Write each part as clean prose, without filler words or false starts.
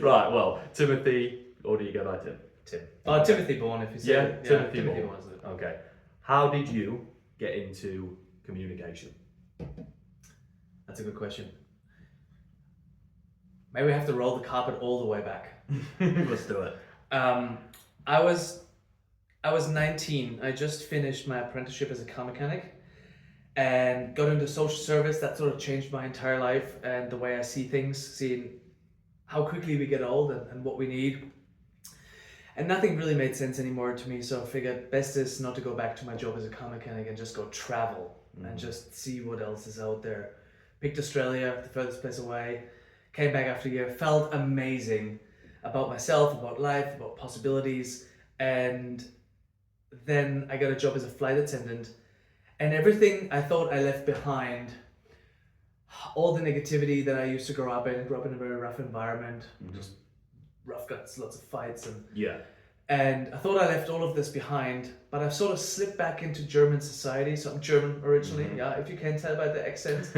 Right, well, Timothy, or do you go by Tim? Tim. Okay. Timothy Bourne, if you say. Yeah, Timothy Moore. Bourne, isn't it? Okay. How did you get into communication? That's a good question. Maybe we have to roll the carpet all the way back. Let's do it. I was 19. I just finished my apprenticeship as a car mechanic and got into social service. That sort of changed my entire life and the way I see things, seeing how quickly we get old and what we need. And nothing really made sense anymore to me, so I figured best is not to go back to my job as a car mechanic and just go travel and just see what else is out there. Picked Australia, the furthest place away, came back after a year, felt amazing about myself, about life, about possibilities, and then I got a job as a flight attendant, and everything I thought I left behind, all the negativity that I used to grow up in a very rough environment, just rough guts, lots of fights, and I thought I left all of this behind, but I've sort of slipped back into German society. So I'm German originally, if you can tell by the accent,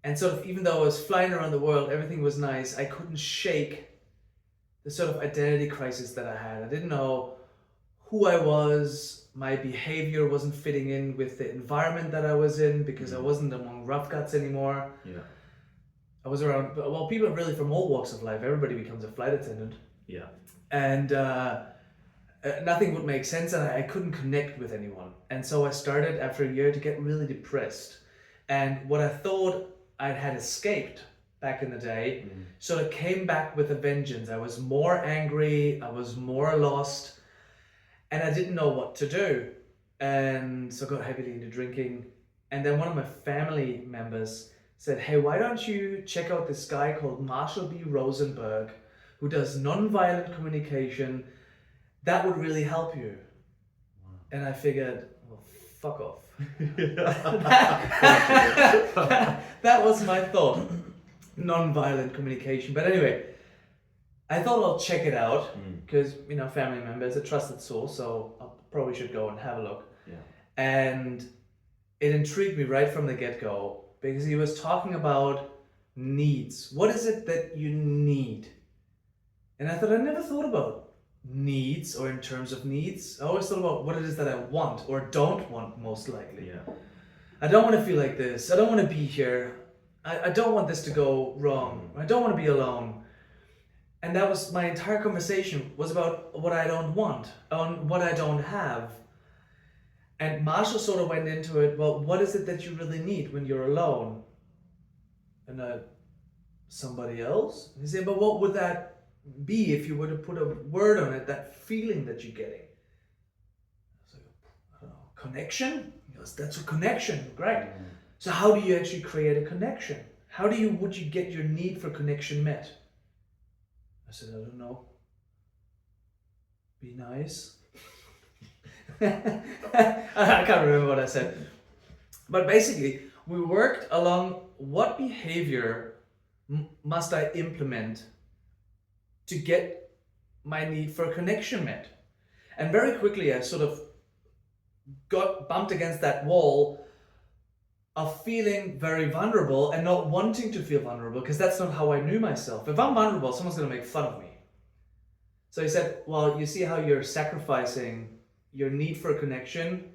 and sort of, even though I was flying around the world, everything was nice, I couldn't shake the sort of identity crisis that I had. I didn't know who I was. My behavior wasn't fitting in with the environment that I was in because I wasn't among rough guts anymore. Yeah. I was around, well, people really from all walks of life. Everybody becomes a flight attendant. Yeah. And nothing would make sense, and I couldn't connect with anyone. And so I started, after a year, to get really depressed. And what I thought I had escaped back in the day sort of came back with a vengeance. I was more angry, I was more lost, and I didn't know what to do. And so I got heavily into drinking. And then one of my family members said, hey, why don't you check out this guy called Marshall B. Rosenberg, who does nonviolent communication. That would really help you. Wow. And I figured, well, fuck off. that was my thought, nonviolent communication. But anyway, I thought I'll check it out because, family member is a trusted source, so I probably should go and have a look. Yeah. And it intrigued me right from the get-go because he was talking about needs. What is it that you need? And I thought, I never thought about needs or in terms of needs. I always thought about what it is that I want or don't want, most likely. Yeah. I don't want to feel like this. I don't want to be here. I don't want this to go wrong. I don't want to be alone. And that was my entire conversation, was about what I don't want, on what I don't have. And Marshall sort of went into it, well, what is it that you really need when you're alone? And somebody else? And he said, but what would that be if you were to put a word on it, that feeling that you're getting? I was like, I don't know, connection? He goes, that's a connection, great. So how do you actually create a connection? Would you get your need for connection met? I said, I don't know. Be nice. I can't remember what I said. But basically, we worked along what behavior must I implement to get my need for a connection met. And very quickly, I sort of got bumped against that wall of feeling very vulnerable and not wanting to feel vulnerable, because that's not how I knew myself. If I'm vulnerable, someone's going to make fun of me. So he said, well, you see how you're sacrificing your need for a connection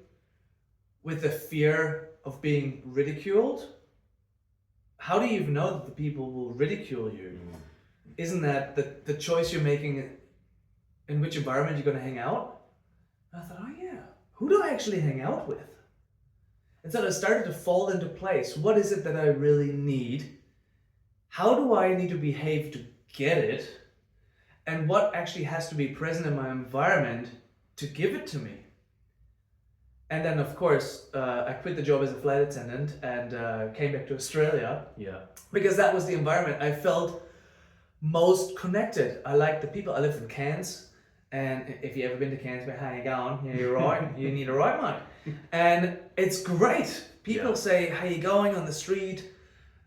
with the fear of being ridiculed? How do you even know that the people will ridicule you? Isn't that the choice you're making in which environment you're going to hang out? And I thought, oh yeah, who do I actually hang out with? And so it started to fall into place. What is it that I really need? How do I need to behave to get it? And what actually has to be present in my environment to give it to me? And then, of course, I quit the job as a flight attendant and came back to Australia. Yeah. Because that was the environment I felt most connected. I liked the people. I lived in Cairns. And if you've ever been to Cairns, how you going? Yeah, you're right. You need a ride, mate. And it's great. People say, how you going on the street?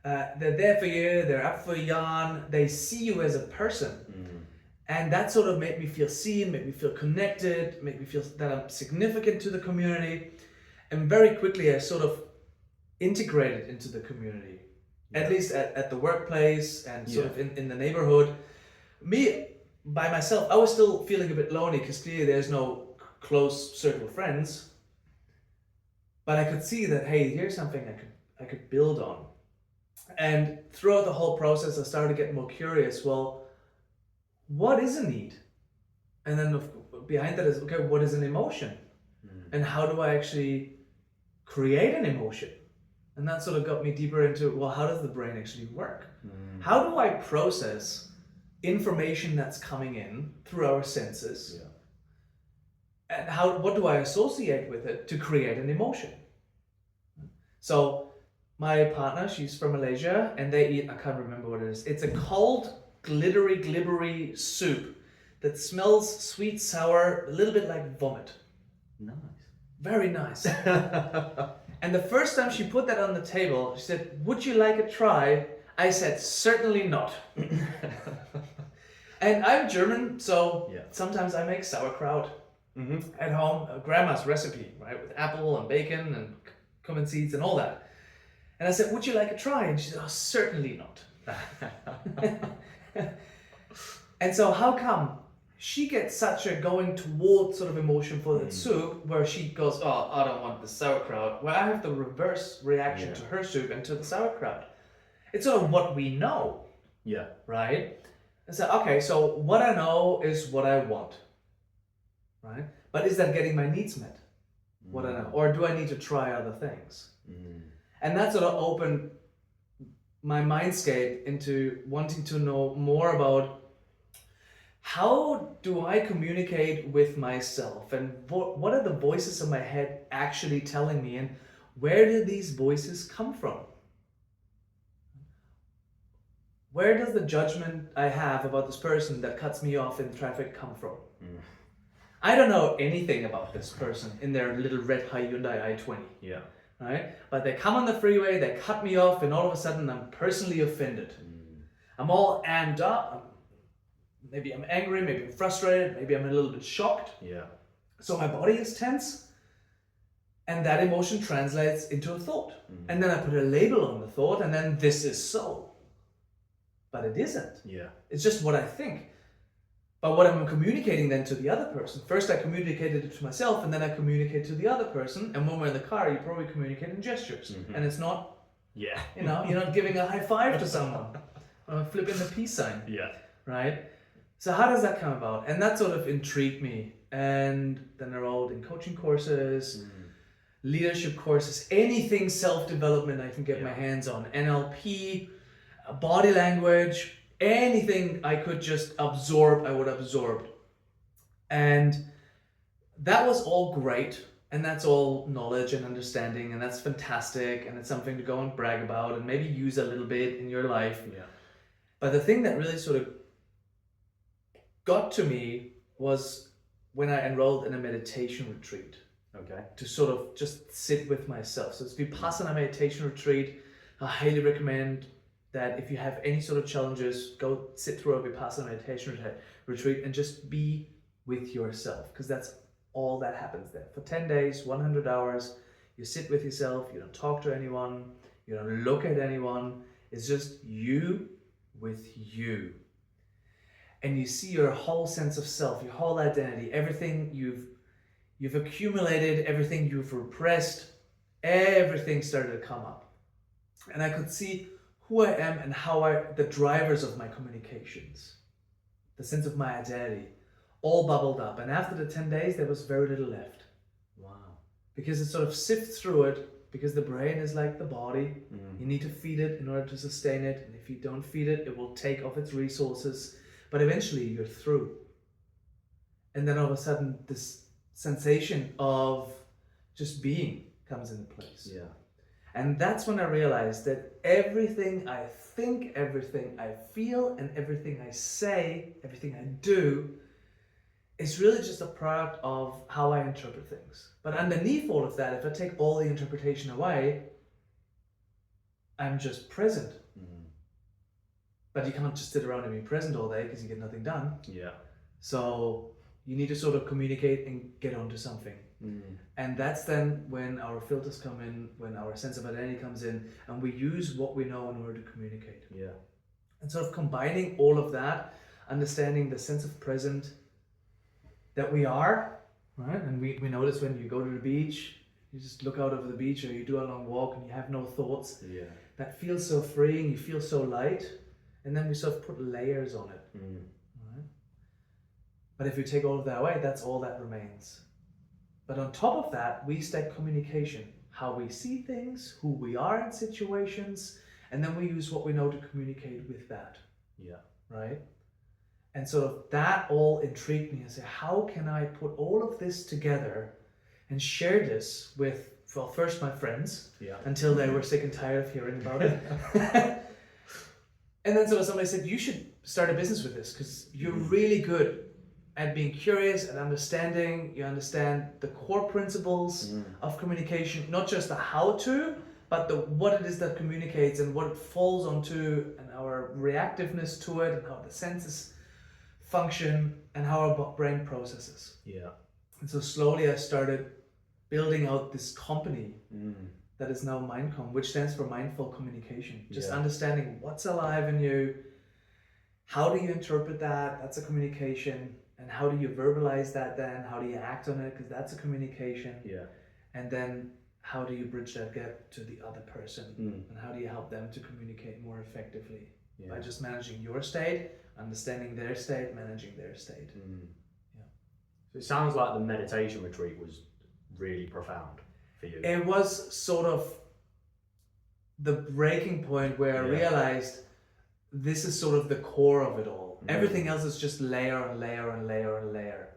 They're there for you. They're up for a yarn. They see you as a person. And that sort of made me feel seen, made me feel connected, made me feel that I'm significant to the community. And very quickly, I sort of integrated into the community. at least at the workplace and sort of in the neighborhood. Me, by myself, I was still feeling a bit lonely because clearly there's no close circle of friends. But I could see that, hey, here's something I could build on. And throughout the whole process, I started to get more curious. Well, what is a need? And then behind that is, okay, what is an emotion? And how do I actually create an emotion? And that sort of got me deeper into, well, how does the brain actually work? How do I process information that's coming in through our senses? And what do I associate with it to create an emotion? So my partner, she's from Malaysia, and they eat, I can't remember what it is. It's a cold, glibbery soup that smells sweet, sour, a little bit like vomit. Nice. Very nice. And the first time she put that on the table, she said, would you like a try? I said, certainly not. And I'm German, so sometimes I make sauerkraut at home, grandma's recipe, right? With apple and bacon and cumin seeds and all that. And I said, would you like a try? And she said, oh, certainly not. And so how come she gets such a going toward sort of emotion for that soup, where she goes, oh, I don't want the sauerkraut, where I have the reverse reaction to her soup and to the sauerkraut. It's sort of what we know. Yeah. Right? And so, okay, so what I know is what I want. Right? But is that getting my needs met? What I know? Or do I need to try other things? And that sort of opened my mindscape into wanting to know more about how do I communicate with myself, and what are the voices in my head actually telling me, and where do these voices come from? Where does the judgment I have about this person that cuts me off in traffic come from? I don't know anything about this person in their little red Hyundai i20. Yeah. Right? But they come on the freeway, they cut me off, and all of a sudden I'm personally offended. I'm all amped up. Maybe I'm angry, maybe I'm frustrated, maybe I'm a little bit shocked. Yeah. So my body is tense, and that emotion translates into a thought. And then I put a label on the thought, and then this is so. But it isn't. Yeah. It's just what I think. But what I'm communicating then to the other person. First I communicated it to myself, and then I communicate to the other person. And when we're in the car, you probably communicate in gestures. And it's not, Yeah. you're not giving a high five to someone. Or flipping the peace sign. Yeah. Right? So how does that come about? And that sort of intrigued me. And then I enrolled in coaching courses, leadership courses, anything self-development I can get my hands on. NLP, body language, anything I could just absorb, I would absorb. And that was all great. And that's all knowledge and understanding. And that's fantastic. And it's something to go and brag about and maybe use a little bit in your life. Yeah. But the thing that really sort of got to me was when I enrolled in a meditation retreat. Okay. To sort of just sit with myself. So it's Vipassana meditation retreat. I highly recommend that if you have any sort of challenges, go sit through a Vipassana meditation retreat and just be with yourself, because that's all that happens there. For 10 days, 100 hours, you sit with yourself, you don't talk to anyone, you don't look at anyone. It's just you with you. And you see your whole sense of self, your whole identity, everything you've accumulated, everything you've repressed, everything started to come up. And I could see who I am and the drivers of my communications, the sense of my identity, all bubbled up. And after the 10 days, there was very little left. Wow. Because it sort of sifts through it, because the brain is like the body. You need to feed it in order to sustain it. And if you don't feed it, it will take off its resources. But eventually you're through. And then all of a sudden, this sensation of just being comes into place. Yeah. And that's when I realized that everything I think, everything I feel, and everything I say, everything I do, is really just a product of how I interpret things. But underneath all of that, if I take all the interpretation away, I'm just present. But you can't just sit around and be present all day because you get nothing done. Yeah. So you need to sort of communicate and get onto something. And that's then when our filters come in, when our sense of identity comes in, and we use what we know in order to communicate. Yeah. And sort of combining all of that, understanding the sense of present that we are, right? And we notice when you go to the beach, you just look out over the beach, or you do a long walk and you have no thoughts. Yeah. That feels so freeing, you feel so light. And then we sort of put layers on it. Right? But if you take all of that away, that's all that remains. But on top of that, we stack communication, how we see things, who we are in situations, and then we use what we know to communicate with that. Yeah. Right? And so that all intrigued me. I said, how can I put all of this together and share this with, well, first my friends, until they were sick and tired of hearing about it. And then so somebody said, you should start a business with this because you're really good at being curious and understanding. You understand the core principles of communication, not just the how-to, but the what it is that communicates and what it falls onto, and our reactiveness to it, and how the senses function, and how our brain processes. Yeah. And so slowly I started building out this company that is now Mindcom, which stands for Mindful Communication. Just understanding what's alive in you, how do you interpret that? That's a communication. And how do you verbalize that then? How do you act on it? Because that's a communication. Yeah. And then how do you bridge that gap to the other person? And how do you help them to communicate more effectively? By just managing your state, understanding their state, managing their state. So it sounds like the meditation retreat was really profound for you. It was sort of the breaking point where I realized this is sort of the core of it all. Everything else is just layer and layer and layer and layer.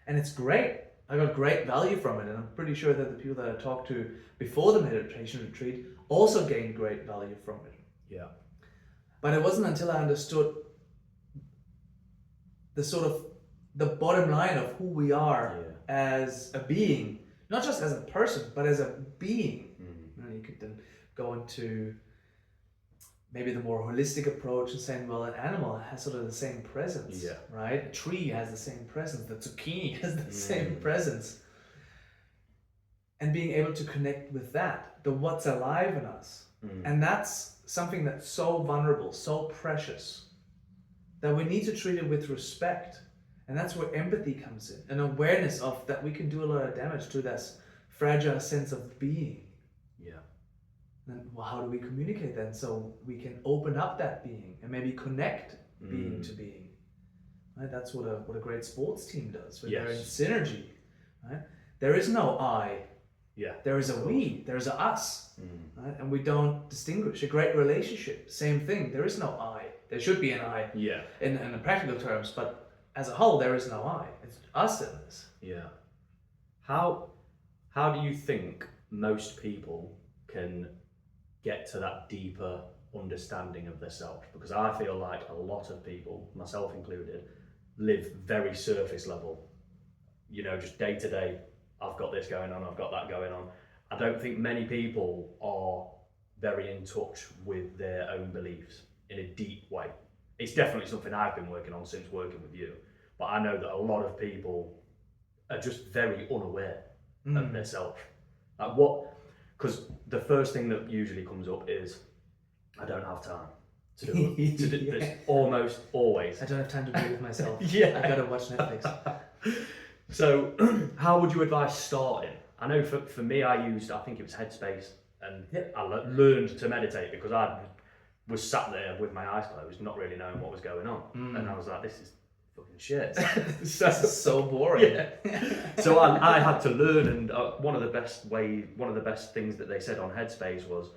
And it's great. I got great value from it. And I'm pretty sure that the people that I talked to before the meditation retreat also gained great value from it. Yeah. But it wasn't until I understood the sort of the bottom line of who we are as a being, not just as a person, but as a being. You could then go into maybe the more holistic approach and saying, well, an animal has sort of the same presence, right? A tree has the same presence, the zucchini has the same presence. And being able to connect with that, the what's alive in us. And that's something that's so vulnerable, so precious, that we need to treat it with respect. And that's where empathy comes in, an awareness of that we can do a lot of damage to this fragile sense of being. And well, how do we communicate then so we can open up that being and maybe connect being to being? Right? That's what a great sports team does when they're in synergy. Right? There is no I. There is a we. There is a us. Right? And we don't distinguish. A great relationship, same thing. There is no I. There should be an I in the practical terms, but as a whole, there is no I. It's us in this. How do you think most people can get to that deeper understanding of themselves? Because I feel like a lot of people, myself included, live very surface level. You know, just day to day, I've got this going on, I've got that going on. I don't think many people are very in touch with their own beliefs in a deep way. It's definitely something I've been working on since working with you, but I know that a lot of people are just very unaware of themselves. Like what? Because the first thing that usually comes up is, I don't have time to do this. Almost always. I don't have time to be with myself. I I gotta watch Netflix. So, how would you advise starting? I know for me, I think it was Headspace, and I learned to meditate because I was sat there with my eyes closed, not really knowing what was going on. And I was like, this is fucking shit. This is so boring. So I had to learn, and one of the best things that they said on Headspace was,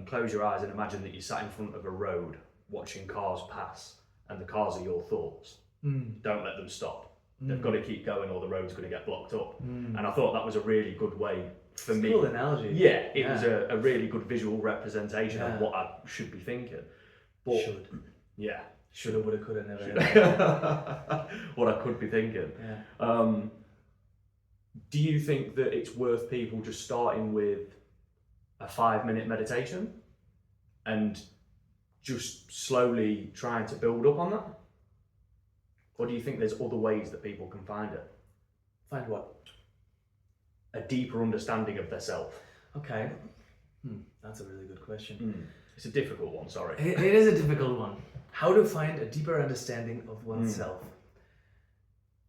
close your eyes and imagine that you're sat in front of a road watching cars pass, and the cars are your thoughts. Don't let them stop. They've got to keep going, or the road's going to get blocked up. And I thought that was a really good way for me. Cool analogy. It was a really good visual representation of what I should be thinking. But Shoulda, woulda, coulda, never. What I could be thinking. Do you think that it's worth people just starting with a 5-minute meditation and just slowly trying to build up on that? Or do you think there's other ways that people can find it? Find what? a deeper understanding of themselves? Okay. That's a really good question. It's a difficult one, sorry. It is a difficult one. How to find a deeper understanding of oneself.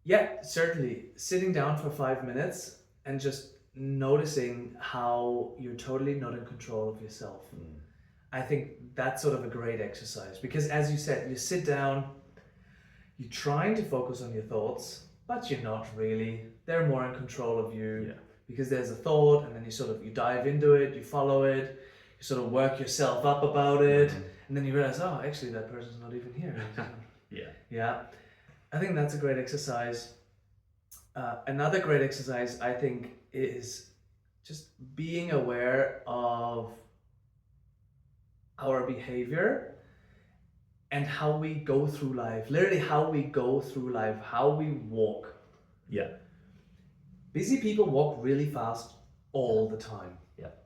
Yeah, certainly. Sitting down for 5 minutes and just noticing how you're totally not in control of yourself. I think that's sort of a great exercise, because as you said, you sit down, you're trying to focus on your thoughts, but you're not really. They're more in control of you, because there's a thought, and then you dive into it, you follow it, you sort of work yourself up about it, and then you realize, oh, actually that person's not even here. Yeah. I think that's a great exercise. Another great exercise, I think, is just being aware of our behavior and how we go through life. Literally how we go through life, how we walk. Yeah. Busy people walk really fast all the time.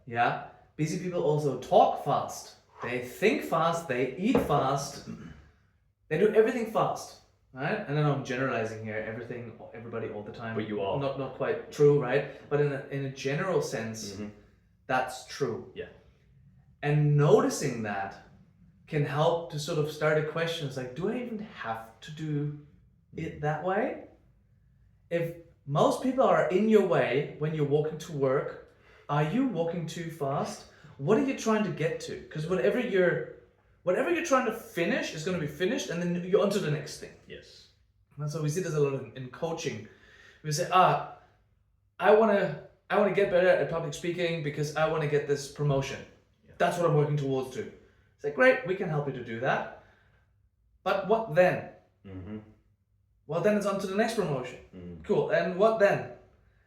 Yeah. Busy people also talk fast. They think fast, they eat fast, they do everything fast. Right? And then I'm generalizing here, everybody all the time. But you are. Not quite true, right? But in a general sense, that's true. Yeah. And noticing that can help to sort of start a question. It's like, do I even have to do it that way? If most people are in your way when you're walking to work, are you walking too fast? What are you trying to get to? Because whatever you're trying to finish is going to be finished, and then you're on to the next thing. Yes. And so we see this a lot in coaching. We say, I want to get better at public speaking because I want to get this promotion. That's what I'm working towards to. It's like, great, we can help you to do that. But what then? Well, then it's on to the next promotion. Cool. And what then?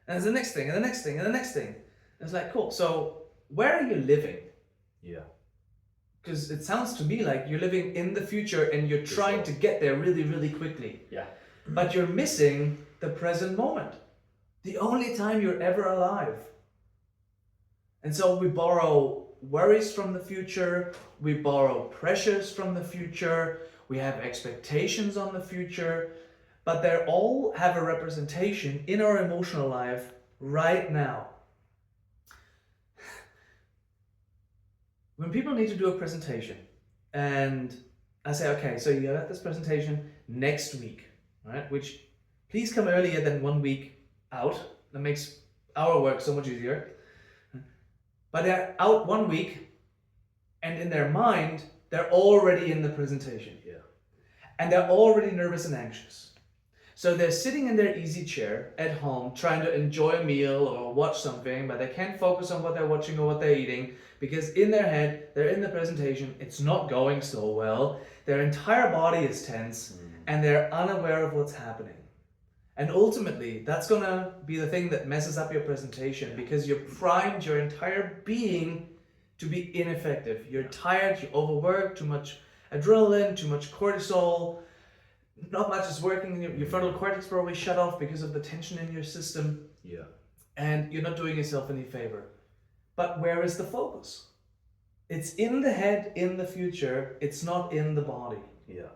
And it's the next thing, and the next thing, and the next thing. And it's like, cool. So where are you living? Yeah. Because it sounds to me like you're living in the future and you're trying to get there really, really quickly. Yeah. But you're missing the present moment. The only time you're ever alive. And so we borrow worries from the future. We borrow pressures from the future. We have expectations on the future. But they all have a representation in our emotional life right now. When people need to do a presentation, and I say, okay, so you have this presentation next week, right? Which, please come earlier than 1 week out. That makes our work so much easier. But they're out 1 week, and in their mind, they're already in the presentation. Yeah. And they're already nervous and anxious. So they're sitting in their easy chair at home, trying to enjoy a meal or watch something, but they can't focus on what they're watching or what they're eating, because in their head, they're in the presentation, it's not going so well, their entire body is tense, and they're unaware of what's happening. And ultimately, that's gonna be the thing that messes up your presentation, because you're primed your entire being to be ineffective. You're tired, you're overworked, too much adrenaline, too much cortisol, not much is working, your frontal cortex probably shut off because of the tension in your system. Yeah. And you're not doing yourself any favor. But where is the focus? It's in the head, in the future, it's not in the body. Yeah.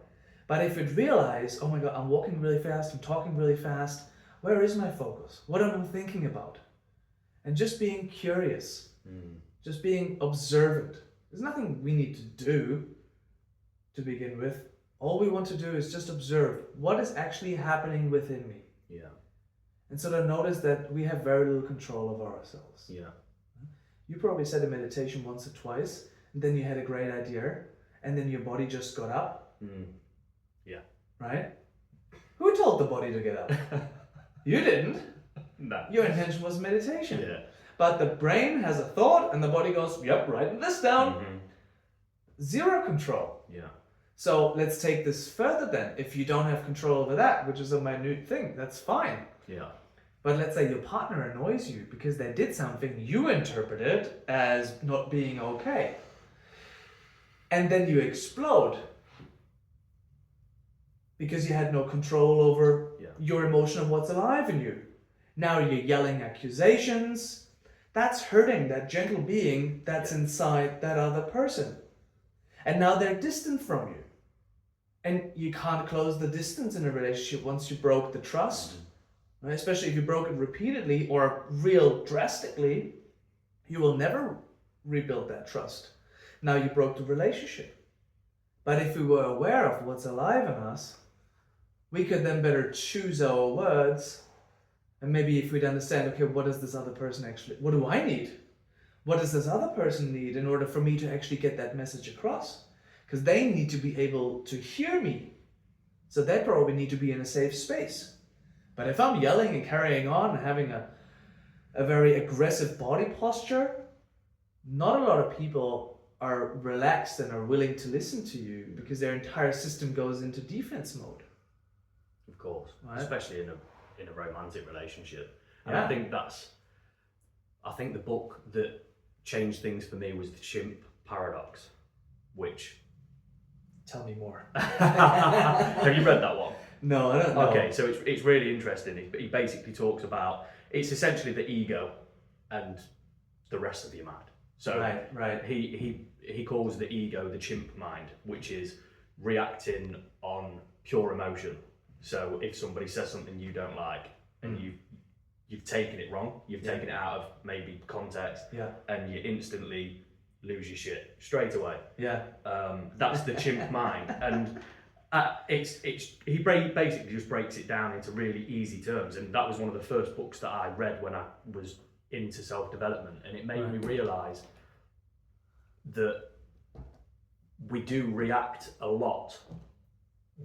But if you'd realize, oh my God, I'm walking really fast, I'm talking really fast, where is my focus? What am I thinking about? And just being curious, just being observant. There's nothing we need to do to begin with. All we want to do is just observe what is actually happening within me. Yeah. And sort of notice that we have very little control over ourselves. Yeah. You probably said a meditation once or twice, and then you had a great idea, and then your body just got up. Yeah. Right? Who told the body to get up? You didn't. No. Your intention was meditation. Yeah. But the brain has a thought, and the body goes, yep, writing this down. Zero control. Yeah. So let's take this further then. If you don't have control over that, which is a minute thing, that's fine. Yeah. But let's say your partner annoys you because they did something you interpreted as not being okay. And then you explode because you had no control over your emotion of what's alive in you. Now you're yelling accusations. That's hurting that gentle being that's inside that other person. And now they're distant from you. And you can't close the distance in a relationship once you broke the trust. right? Especially if you broke it repeatedly or real drastically, you will never rebuild that trust. Now you broke the relationship. But if we were aware of what's alive in us, we could then better choose our words. And maybe if we'd understand, okay, what does this other person actually, what do I need? What does this other person need in order for me to actually get that message across? Because they need to be able to hear me. So they probably need to be in a safe space. But if I'm yelling and carrying on and having a very aggressive body posture, not a lot of people are relaxed and are willing to listen to you because their entire system goes into defense mode. Of course, right? Especially in a romantic relationship. And Yeah. I think the book that changed things for me was The Chimp Paradox, which... Tell me more. Have you read that one? No, I don't know. Okay, so it's really interesting. He basically talks about, it's essentially the ego and the rest of your mind. So right. He calls the ego the chimp mind, which is reacting on pure emotion. So if somebody says something you don't like and you've taken it wrong, you've taken it out of maybe context, and you instantly lose your shit straight away. Yeah. That's the chimp mind, and he basically just breaks it down into really easy terms, and that was one of the first books that I read when I was into self-development, and it made me realise that we do react a lot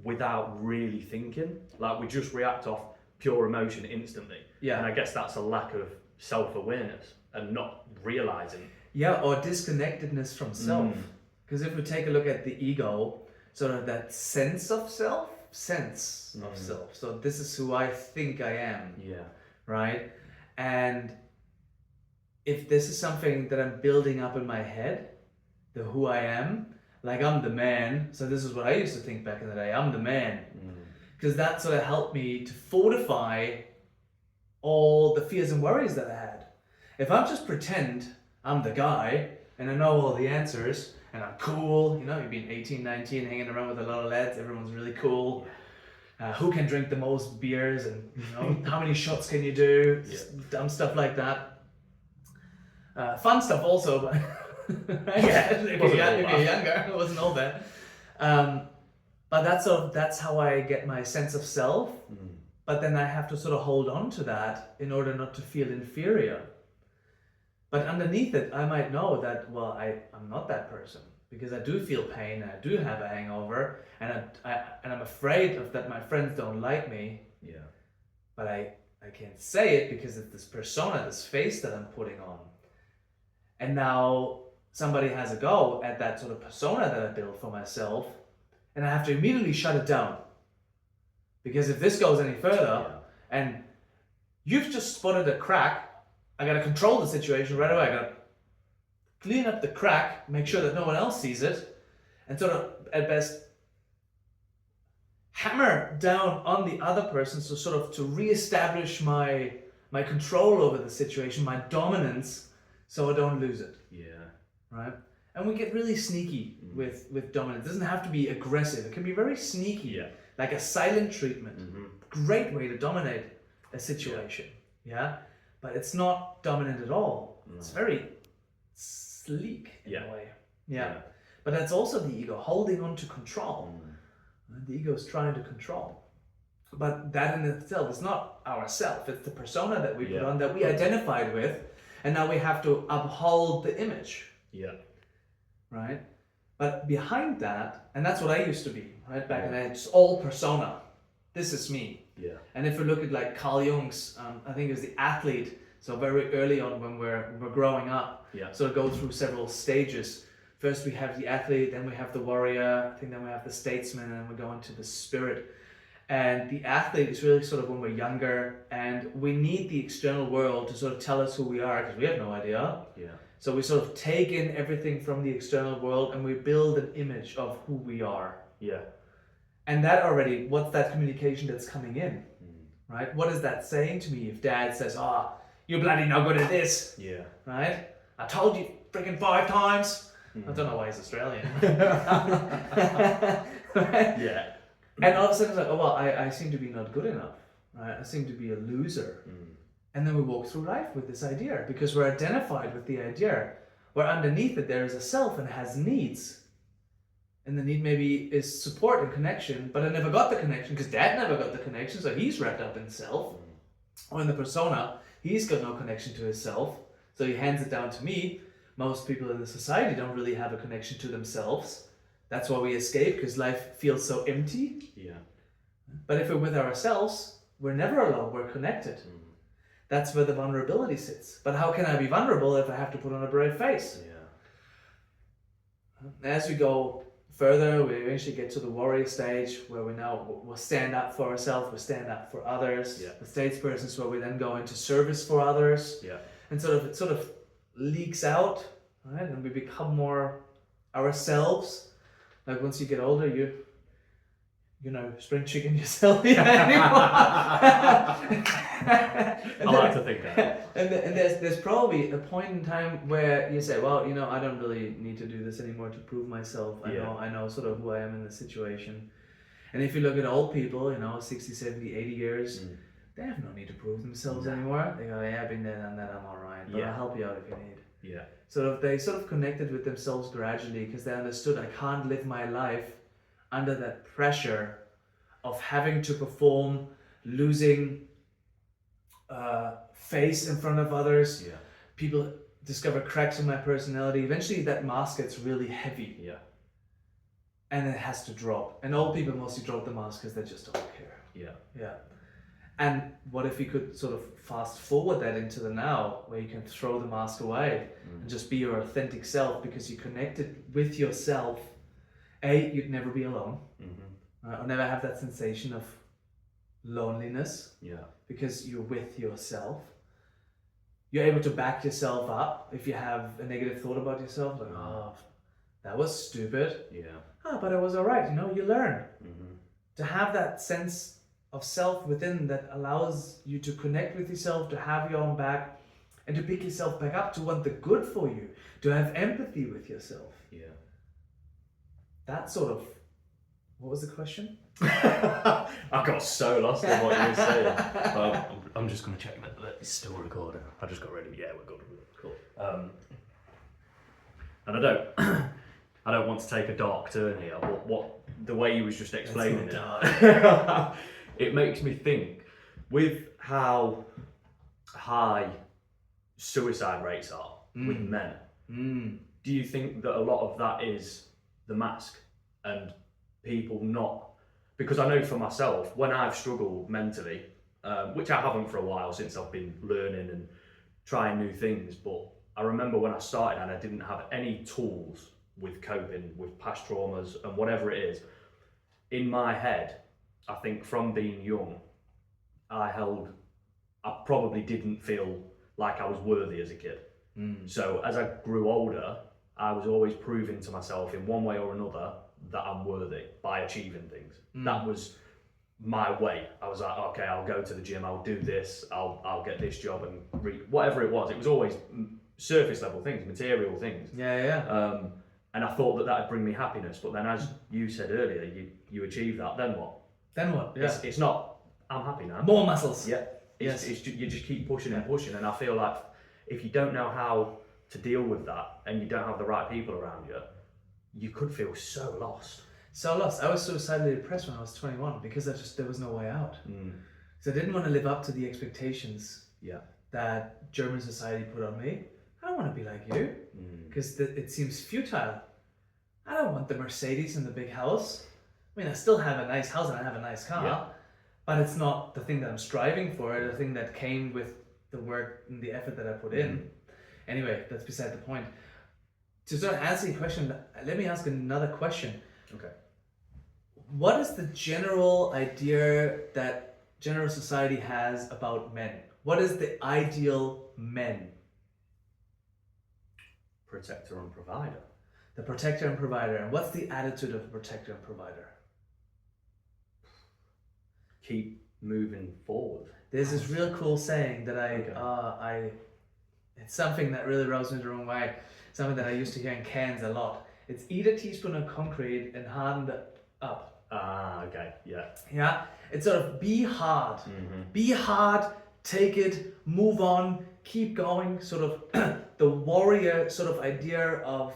without really thinking. Like, we just react off pure emotion instantly. Yeah. And I guess that's a lack of self-awareness and not realising. Yeah, or disconnectedness from self. Because if we take a look at the ego, sort of that sense of self. So this is who I think I am. Yeah. Right? And if this is something that I'm building up in my head, the who I am, like I'm the man. So this is what I used to think back in the day. I'm the man. Because that sort of helped me to fortify all the fears and worries that I had. If I just pretend I'm the guy and I know all the answers and I'm cool, you've been 18, 19, hanging around with a lot of lads, everyone's really cool. Who can drink the most beers and how many shots can you do? Dumb stuff like that. Fun stuff also, but if you're younger, it wasn't all that. But that's how I get my sense of self. But then I have to sort of hold on to that in order not to feel inferior. But underneath it, I might know that, well, I'm not that person because I do feel pain and I do have a hangover and I'm afraid of that my friends don't like me. Yeah. But I can't say it because it's this persona, this face that I'm putting on. And now somebody has a go at that sort of persona that I built for myself, and I have to immediately shut it down. Because if this goes any further, and you've just spotted a crack, I gotta control the situation right away. I gotta clean up the crack, make sure that no one else sees it, and sort of, at best, hammer down on the other person, so sort of to reestablish my control over the situation, my dominance, so I don't lose it. Yeah. Right? And we get really sneaky with dominance. It doesn't have to be aggressive. It can be very sneaky, like a silent treatment. Great way to dominate a situation. Yeah. But it's not dominant at all. It's very sleek in a way. Yeah. But that's also the ego holding on to control. The ego is trying to control. But that in itself is not ourself. It's the persona that we put on, that we identified with, and now we have to uphold the image. Yeah. Right? But behind that, and that's what I used to be, right? Back then, it's all persona. This is me. Yeah. And if we look at like Carl Jung's, I think it was the athlete, so very early on when we're growing up, so go through several stages. First we have the athlete, then we have the warrior, I think then we have the statesman, and then we go into the spirit. And the athlete is really sort of when we're younger, and we need the external world to sort of tell us who we are, because we have no idea. Yeah. So we sort of take in everything from the external world and we build an image of who we are. Yeah. And that already, what's that communication that's coming in? Right? What is that saying to me if dad says, you're bloody no good at this? Yeah. Right? I told you freaking 5 times. I don't know why he's Australian. Right? Yeah. And all of a sudden it's like, I seem to be not good enough. right? I seem to be a loser. Mm. And then we walk through life with this idea because we're identified with the idea, where underneath it there is a self and has needs. And the need maybe is support and connection, but I never got the connection because dad never got the connection, so he's wrapped up in self. Or in the persona, he's got no connection to himself, so he hands it down to me. Most people in the society don't really have a connection to themselves. That's why we escape, because life feels so empty. Yeah. But if we're with ourselves, we're never alone, we're connected. That's where the vulnerability sits. But how can I be vulnerable if I have to put on a brave face? Yeah. As we go further, we eventually get to the warrior stage where we'll stand up for ourselves, we'll stand up for others. Yeah. The statesperson is where we then go into service for others. Yeah. And it sort of leaks out, right? And we become more ourselves. Like once you get older, spring chicken yourself anymore. I like to think that. And there's probably a point in time where you say, well, I don't really need to do this anymore to prove myself. I know sort of who I am in the situation. And if you look at old people, 60, 70, 80 years, they have no need to prove themselves anymore. They go, yeah, I've been there, done that, I'm all right. But I'll help you out if you need. Yeah. They connected with themselves gradually because they understood I can't live my life under that pressure of having to perform, losing face in front of others. Yeah. People discover cracks in my personality. Eventually that mask gets really heavy. Yeah. And it has to drop. And old people mostly drop the mask because they just don't care. Yeah. Yeah. And what if you could sort of fast forward that into the now, where you can throw the mask away and just be your authentic self because you connected with yourself. You'd never be alone. Or never have that sensation of loneliness. Yeah. Because you're with yourself. You're able to back yourself up if you have a negative thought about yourself, like, oh, that was stupid. Yeah. But it was all right. You learn. To have that sense of self within that allows you to connect with yourself, to have your own back, and to pick yourself back up, to want the good for you, to have empathy with yourself. Yeah. That sort of, what was the question? I got so lost in what you were saying. I'm just going to check that it's still recording. I just got ready. Yeah, we're good. Cool. And I don't want to take a dark turn here. What the way you was just explaining it, it makes me think with how high suicide rates are with men. Do you think that a lot of that is the mask and people not? Because I know for myself, when I've struggled mentally, which I haven't for a while since I've been learning and trying new things, but I remember when I started and I didn't have any tools with coping with past traumas and whatever it is. In my head, I think from being young, I probably didn't feel like I was worthy as a kid. So as I grew older, I was always proving to myself in one way or another that I'm worthy by achieving things. That was my way. I was like, okay, I'll go to the gym, I'll do this, I'll get this job and whatever it was. It was always surface level things, material things. And I thought that would bring me happiness. But then, as you said earlier, you achieve that. Then what? Yeah. It's not. I'm happy now. More muscles. Yeah. It's you just keep pushing and pushing. And I feel like if you don't know how to deal with that and you don't have the right people around you, you could feel so lost. So lost. I was suicidally depressed when I was 21 because there was no way out. Because I didn't want to live up to the expectations that German society put on me. I don't want to be like you because it seems futile. I don't want the Mercedes and the big house. I mean, I still have a nice house and I have a nice car, but it's not the thing that I'm striving for, the thing that came with the work and the effort that I put in. Anyway, that's beside the point. To sort of answer your question, let me ask another question. Okay. What is the general idea that general society has about men? What is the ideal men? Protector and provider. The protector and provider. And what's the attitude of a protector and provider? Keep moving forward. There's this real cool saying that it's something that really rubs me the wrong way. Something that I used to hear in Cairns a lot. It's eat a teaspoon of concrete and harden it up. Okay, yeah. Yeah, it's sort of be hard. Mm-hmm. Be hard, take it, move on, keep going. Sort of the warrior sort of idea of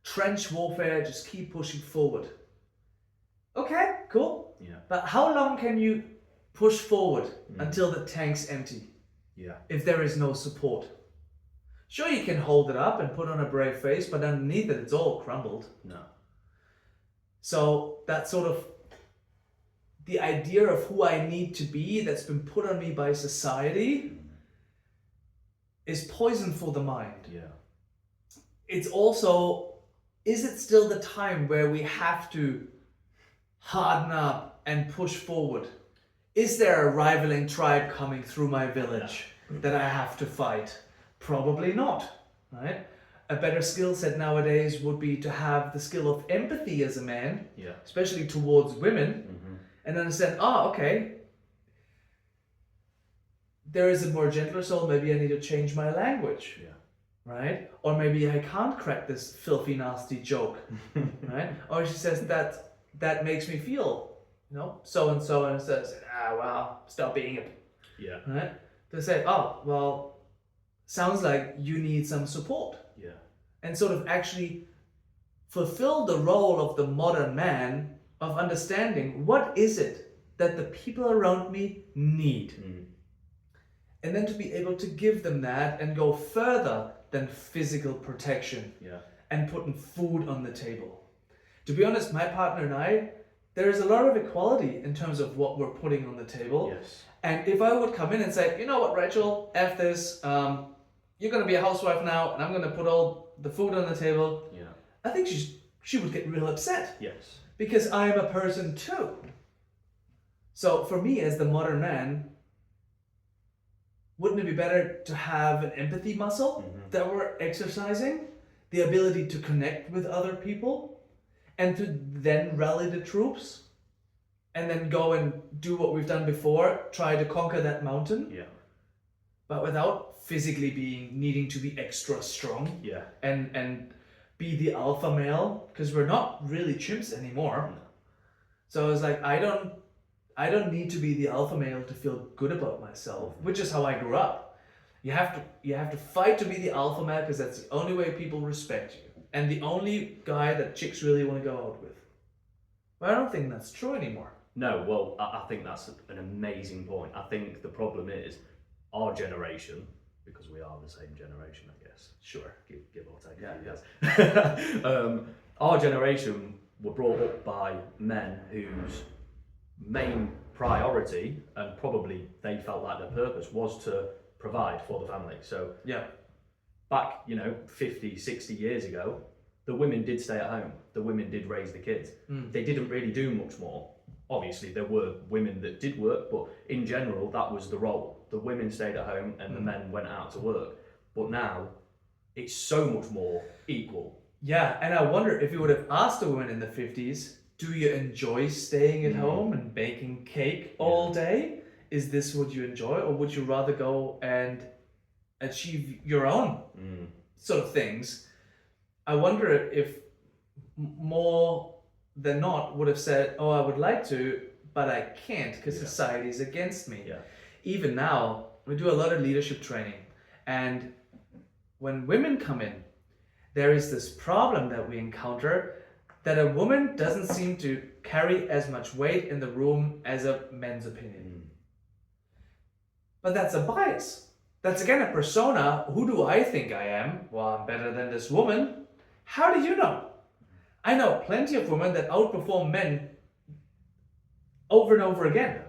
trench warfare, just keep pushing forward. Okay, cool. Yeah. But how long can you push forward until the tank's empty Yeah. if there is no support? Sure, you can hold it up and put on a brave face, but underneath it, it's all crumbled. No. So that sort of the idea of who I need to be that's been put on me by society is poison for the mind. Yeah. It's also, is it still the time where we have to harden up and push forward? Is there a rivaling tribe coming through my village that I have to fight? Probably not, right? A better skill set nowadays would be to have the skill of empathy as a man, especially towards women, and understand, okay, there is a more gentler soul, maybe I need to change my language, right? Or maybe I can't crack this filthy, nasty joke, right? Or she says, that makes me feel, so and says, well, stop being it, right? They say, oh, well, sounds like you need some support. And sort of actually fulfill the role of the modern man of understanding what is it that the people around me need. And then to be able to give them that and go further than physical protection and putting food on the table. To be honest, my partner and I, there is a lot of equality in terms of what we're putting on the table. And if I would come in and say, you know what, Rachel, F this, you're going to be a housewife now, and I'm going to put all the food on the table. I think she would get real upset. Because I'm a person too. So for me, as the modern man, wouldn't it be better to have an empathy muscle that we're exercising, the ability to connect with other people, and to then rally the troops, and then go and do what we've done before, try to conquer that mountain, but without physically needing to be extra strong, and be the alpha male, because we're not really chimps anymore. So it's like I don't need to be the alpha male to feel good about myself, which is how I grew up. You have to fight to be the alpha male, because that's the only way people respect you, and the only guy that chicks really want to go out with. But I don't think that's true anymore. No, well, I think that's an amazing point. I think the problem is our generation, because we are the same generation, I guess. Sure. Give or take a few years. Our generation were brought up by men whose main priority, and probably they felt like their purpose, was to provide for the family. So back, 50, 60 years ago, the women did stay at home. The women did raise the kids. They didn't really do much more. Obviously, there were women that did work, but in general, that was the role. The women stayed at home and the men went out to work. But now, it's so much more equal. Yeah, and I wonder if you would have asked a woman in the 50s, do you enjoy staying at home and baking cake all day? Is this what you enjoy? Or would you rather go and achieve your own sort of things? I wonder if more than not would have said, oh, I would like to, but I can't because society is against me. Even now, we do a lot of leadership training, and when women come in, there is this problem that we encounter that a woman doesn't seem to carry as much weight in the room as a man's opinion. But that's a bias. That's again a persona. Who do I think I am? Well, I'm better than this woman. How do you know? I know plenty of women that outperform men over and over again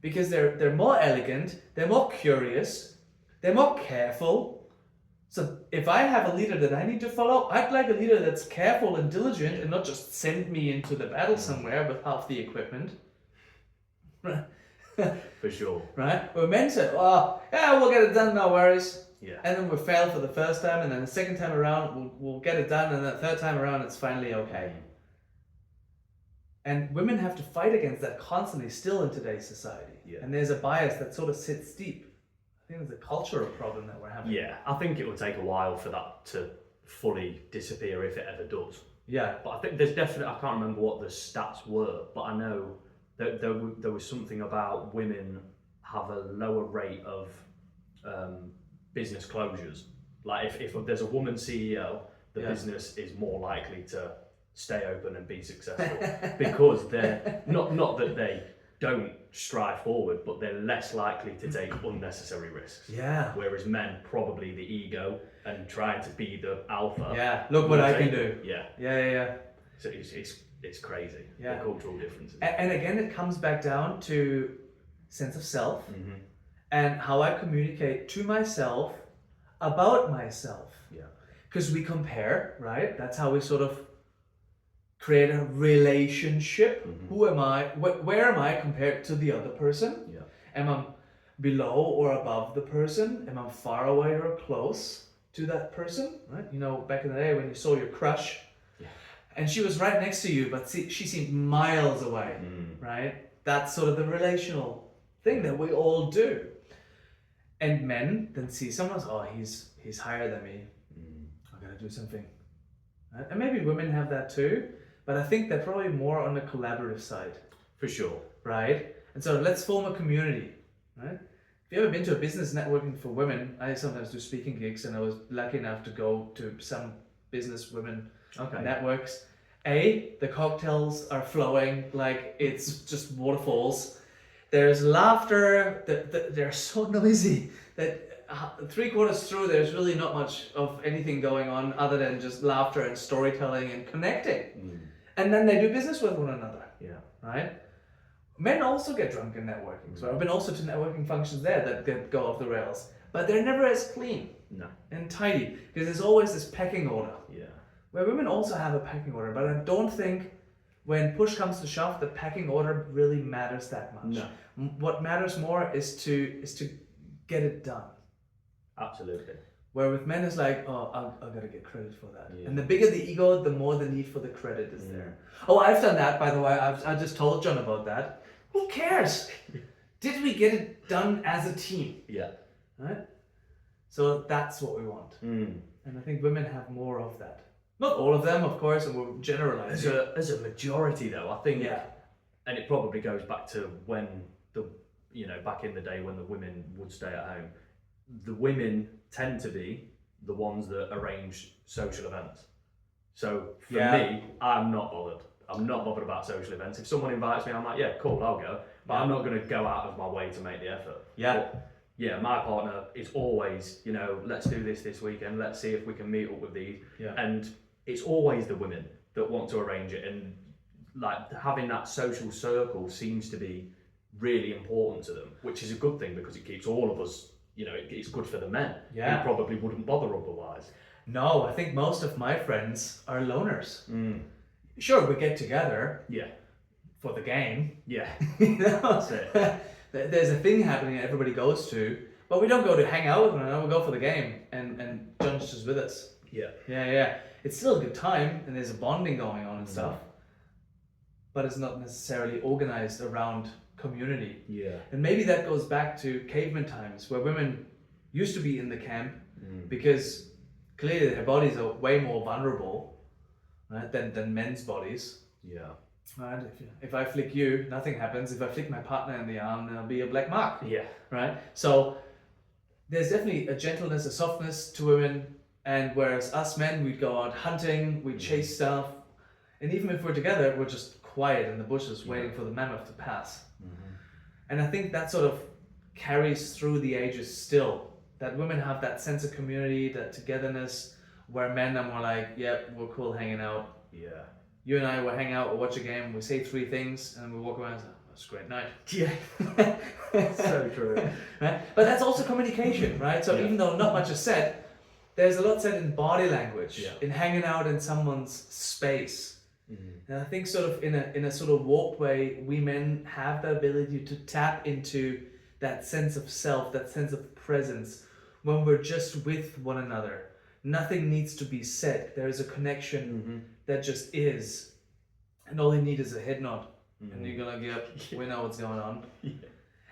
because they're more elegant, they're more curious, they're more careful. So if I have a leader that I need to follow, I'd like a leader that's careful and diligent and not just send me into the battle somewhere with half the equipment. For sure. Right? Where men say, oh, yeah, we'll get it done, no worries. Yeah. And then we fail for the first time, and then the second time around, we'll get it done, and the third time around, it's finally okay. And women have to fight against that constantly still in today's society. Yeah. And there's a bias that sort of sits deep. I think there's a cultural problem that we're having. Yeah, I think it will take a while for that to fully disappear if it ever does. Yeah. But I think there's definitely, I can't remember what the stats were, but I know that there was something about women have a lower rate of business closures. Like if there's a woman CEO, the business is more likely to stay open and be successful because they're not that they don't strive forward, but they're less likely to take unnecessary risks. Yeah. Whereas men, probably the ego and trying to be the alpha. Yeah. Look what I can do. Yeah. Yeah. So it's crazy. Yeah. The cultural differences. And again, it comes back down to sense of self Mm-hmm. and how I communicate to myself about myself. Yeah. Because we compare, right? That's how we sort of create a relationship. Mm-hmm. Who am I? Where am I compared to the other person? Yeah. Am I below or above the person? Am I far away or close to that person? Right? You know, back in the day when you saw your crush, and she was right next to you, but she seemed miles away. Right? That's sort of the relational thing that we all do. And men then see someone, oh, he's higher than me. I gotta do something. Right? And maybe women have that too, but I think they're probably more on the collaborative side. For sure. Right? And so let's form a community. Right? If you ever been to a business networking for women, I sometimes do speaking gigs, and I was lucky enough to go to some business women networks. The cocktails are flowing like it's just waterfalls. There's laughter. They're so noisy that 3/4 through there's really not much of anything going on other than just laughter and storytelling and connecting. And then they do business with one another. Yeah. Right? Men also get drunk in networking. So I've been also to networking functions there that go off the rails. But they're never as clean and tidy because there's always this pecking order. Yeah. Where women also have a pecking order, but I don't think when push comes to shove, the pecking order really matters that much. No. What matters more is to get it done. Absolutely. Where with men, it's like, oh, I gotta get credit for that. Yeah. And the bigger the ego, the more the need for the credit is there. Oh, I've done that, by the way. I just told John about that. Who cares? Did we get it done as a team? Yeah. Right? So that's what we want. And I think women have more of that. Not all of them, of course, and we're generalizing. As a majority, though, I think, Yeah. and it probably goes back to when back in the day when the women would stay at home. The women tend to be the ones that arrange social events. So for me, I'm not bothered. I'm not bothered about social events. If someone invites me, I'm like, yeah, cool, I'll go. But I'm not going to go out of my way to make the effort. But, my partner is always, let's do this weekend. Let's see if we can meet up with these. Yeah. And it's always the women that want to arrange it. And like having that social circle seems to be really important to them, which is a good thing because it keeps all of us, it's good for the men. Yeah. Who probably wouldn't bother otherwise. No, I think most of my friends are loners. Sure, we get together. Yeah. For the game. Yeah. That's it. There's a thing happening that everybody goes to, but we don't go to hang out with one another. We go for the game, and John's just with us. Yeah. It's still a good time, and there's a bonding going on and stuff, but it's not necessarily organized around community. Yeah. And maybe that goes back to caveman times where women used to be in the camp because clearly their bodies are way more vulnerable, right, than men's bodies. Yeah. Right. If I flick you, nothing happens. If I flick my partner in the arm, there'll be a black mark. Yeah. Right. So there's definitely a gentleness, a softness to women, and whereas us men, we'd go out hunting, we'd chase stuff, and even if we're together, we're just quiet in the bushes waiting for the mammoth to pass. And I think that sort of carries through the ages still. That women have that sense of community, that togetherness, where men are more like, yeah, we're cool hanging out. Yeah. You and I will hang out, we'll watch a game, we say 3 things, and we walk around and say, oh, that's a great night. Yeah. So true. Right? But that's also communication, right? So even though not much is said, there's a lot said in body language, in hanging out in someone's space. And I think sort of in a sort of warped way, we men have the ability to tap into that sense of self, that sense of presence, when we're just with one another. Nothing needs to be said. There is a connection that just is. And all you need is a head nod. And you're gonna we know what's going on.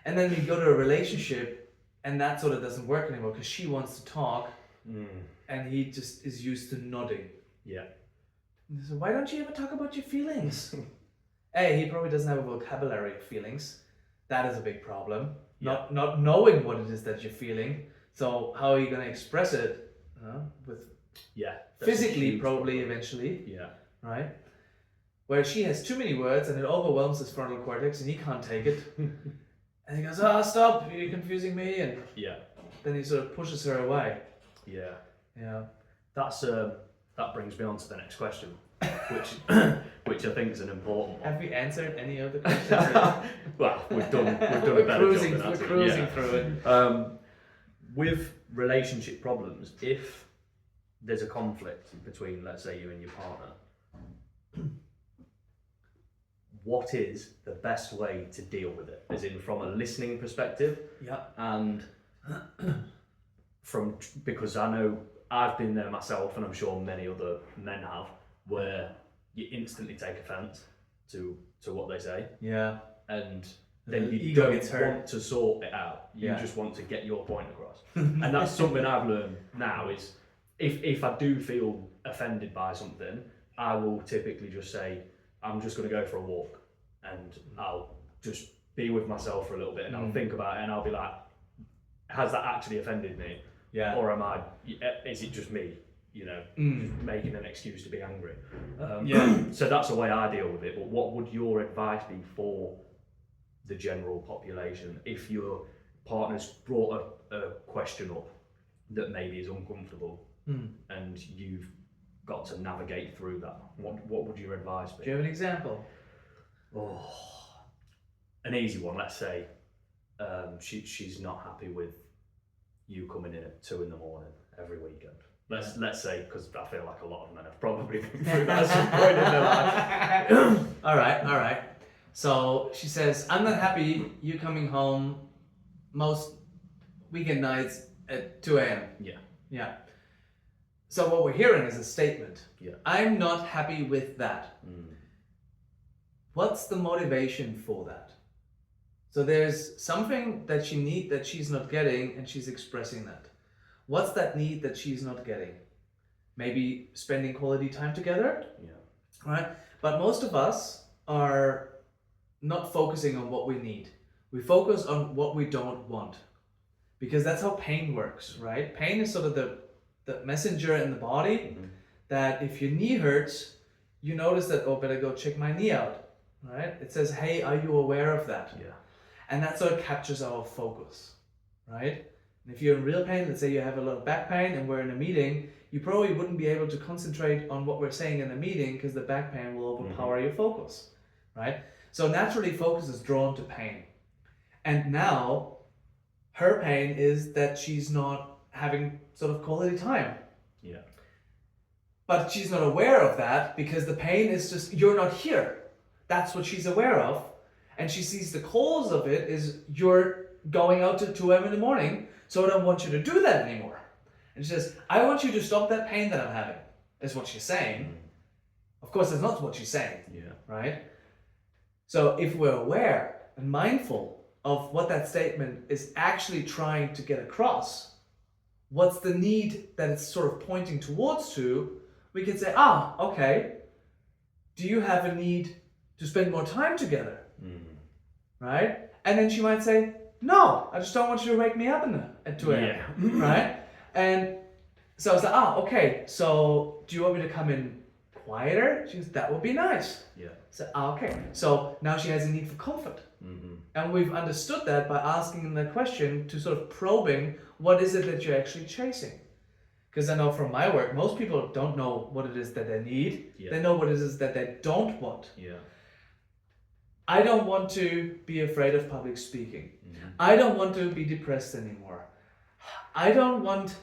And then we go to a relationship and that sort of doesn't work anymore because she wants to talk and he just is used to nodding. Yeah. And I said, why don't you ever talk about your feelings? A, he probably doesn't have a vocabulary of feelings. That is a big problem. Yeah. Not knowing what it is that you're feeling. So how are you going to express it? With Yeah. that's a physically, huge probably problem. eventually, Yeah. right? Where she has too many words and it overwhelms his frontal cortex and he can't take it. And he goes, stop, you're confusing me. And Yeah. then he sort of pushes her away. Yeah. Yeah. That's that brings me on to the next question, which which I think is an important one. Have we answered any of the questions? Well, we've done a We're better cruising, job than we're that. cruising Yeah. through it. With relationship problems, if there's a conflict between, let's say, you and your partner, what is the best way to deal with it? As in, from a listening perspective, Yeah. and because I know I've been there myself, and I'm sure many other men have, where you instantly take offence to what they say, Yeah. and then The you ego don't gets hurt. want to sort it out. You Yeah. just want to get your point across. And that's something I've learned now is if I do feel offended by something, I will typically just say, I'm just going to go for a walk and I'll just be with myself for a little bit and I'll think about it and I'll be like, has that actually offended me? Yeah. Or is it just me, just making an excuse to be angry? So that's the way I deal with it. But what would your advice be for the general population if your partner's brought a question up that maybe is uncomfortable and you've got to navigate through that? What would your advice be? Do you have an example? Oh, an easy one. Let's say she's not happy with you coming in at 2 a.m. every weekend. Let's say, because I feel like a lot of men have probably been through that at some point in their life. All right. So she says, I'm not happy you coming home most weekend nights at 2 a.m. Yeah. So what we're hearing is a statement. Yeah. I'm not happy with that. What's the motivation for that? So there's something that she needs that she's not getting and she's expressing that. What's that need that she's not getting? Maybe spending quality time together? Yeah. Right? But most of us are not focusing on what we need. We focus on what we don't want. Because that's how pain works, right? Pain is sort of the messenger in the body that if your knee hurts, you notice that, better go check my knee out, right? It says, hey, are you aware of that? Yeah. And that sort of captures our focus, right? And if you're in real pain, let's say you have a lot of back pain and we're in a meeting, you probably wouldn't be able to concentrate on what we're saying in the meeting because the back pain will overpower your focus, right? So naturally, focus is drawn to pain. And now, her pain is that she's not having sort of quality time. Yeah. But she's not aware of that because the pain is just, you're not here. That's what she's aware of. And she sees the cause of it is you're going out to 2 a.m. in the morning, so I don't want you to do that anymore. And she says, I want you to stop that pain that I'm having, is what she's saying. Of course, that's not what she's saying, right? So if we're aware and mindful of what that statement is actually trying to get across, what's the need that it's sort of pointing towards to, we can say, okay, do you have a need to spend more time together? Right? And then she might say, no, I just don't want you to wake me up at 2 a.m. Right? And so I was like, okay, so do you want me to come in quieter? She goes, that would be nice. Yeah. So, okay. So now she has a need for comfort. And we've understood that by asking the question to sort of probing, what is it that you're actually chasing? Because I know from my work, most people don't know what it is that they need. Yeah. They know what it is that they don't want. Yeah. I don't want to be afraid of public speaking. I don't want to be depressed anymore. I don't want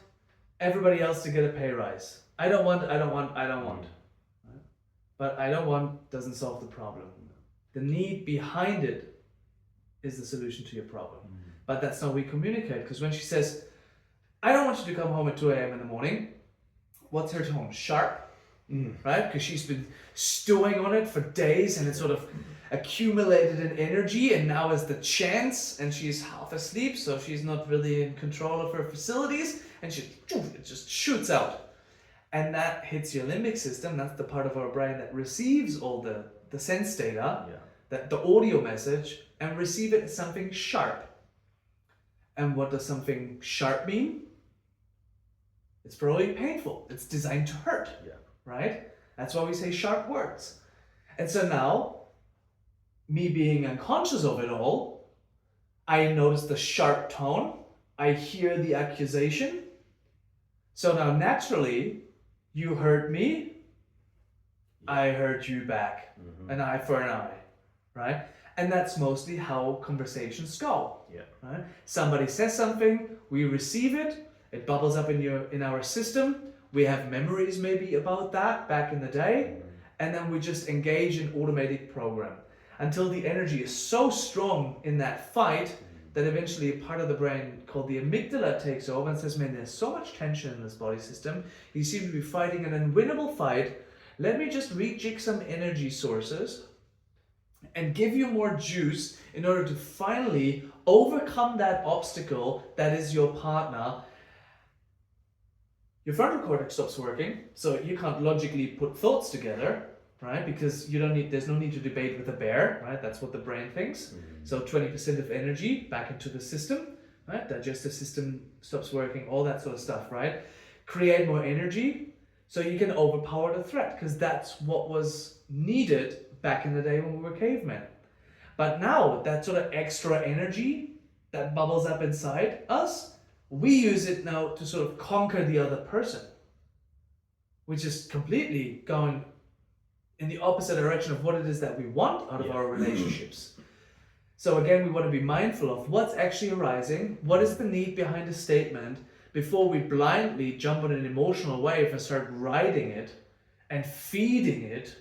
everybody else to get a pay rise. I don't want. But I don't want doesn't solve the problem. The need behind it is the solution to your problem. But that's not how we communicate. Because when she says, I don't want you to come home at 2 a.m. in the morning, what's her tone? Sharp, right? Because she's been stewing on it for days and it's sort of accumulated in energy, and now is the chance, and she's half asleep, so she's not really in control of her facilities, and it just shoots out. and that hits your limbic system. That's the part of our brain that receives all the sense data, that the audio message, and receive it as something sharp. And what does something sharp mean? It's probably painful. It's designed to hurt, right? That's why we say sharp words. And so now, me being unconscious of it all, I notice the sharp tone. I hear the accusation. So now naturally, you hurt me, I hurt you back. An eye for an eye, right? And that's mostly how conversations go. Right? Somebody says something, we receive it, it bubbles up in our system. We have memories maybe about that back in the day, and then we just engage in automatic program until the energy is so strong in that fight that eventually a part of the brain called the amygdala takes over and says, man, there's so much tension in this body system. You seem to be fighting an unwinnable fight. Let me just rejig some energy sources and give you more juice in order to finally overcome that obstacle that is your partner. Your frontal cortex stops working, so you can't logically put thoughts together, right? Because there's no need to debate with a bear, right? That's what the brain thinks. So 20% of energy back into the system, right? Digestive system stops working, all that sort of stuff, right? Create more energy so you can overpower the threat, because that's what was needed back in the day when we were cavemen. But now that sort of extra energy that bubbles up inside us, we use it now to sort of conquer the other person, which is completely going in the opposite direction of what it is that we want out of our relationships. So again, we want to be mindful of what's actually arising, what is the need behind a statement, before we blindly jump on an emotional wave and start riding it and feeding it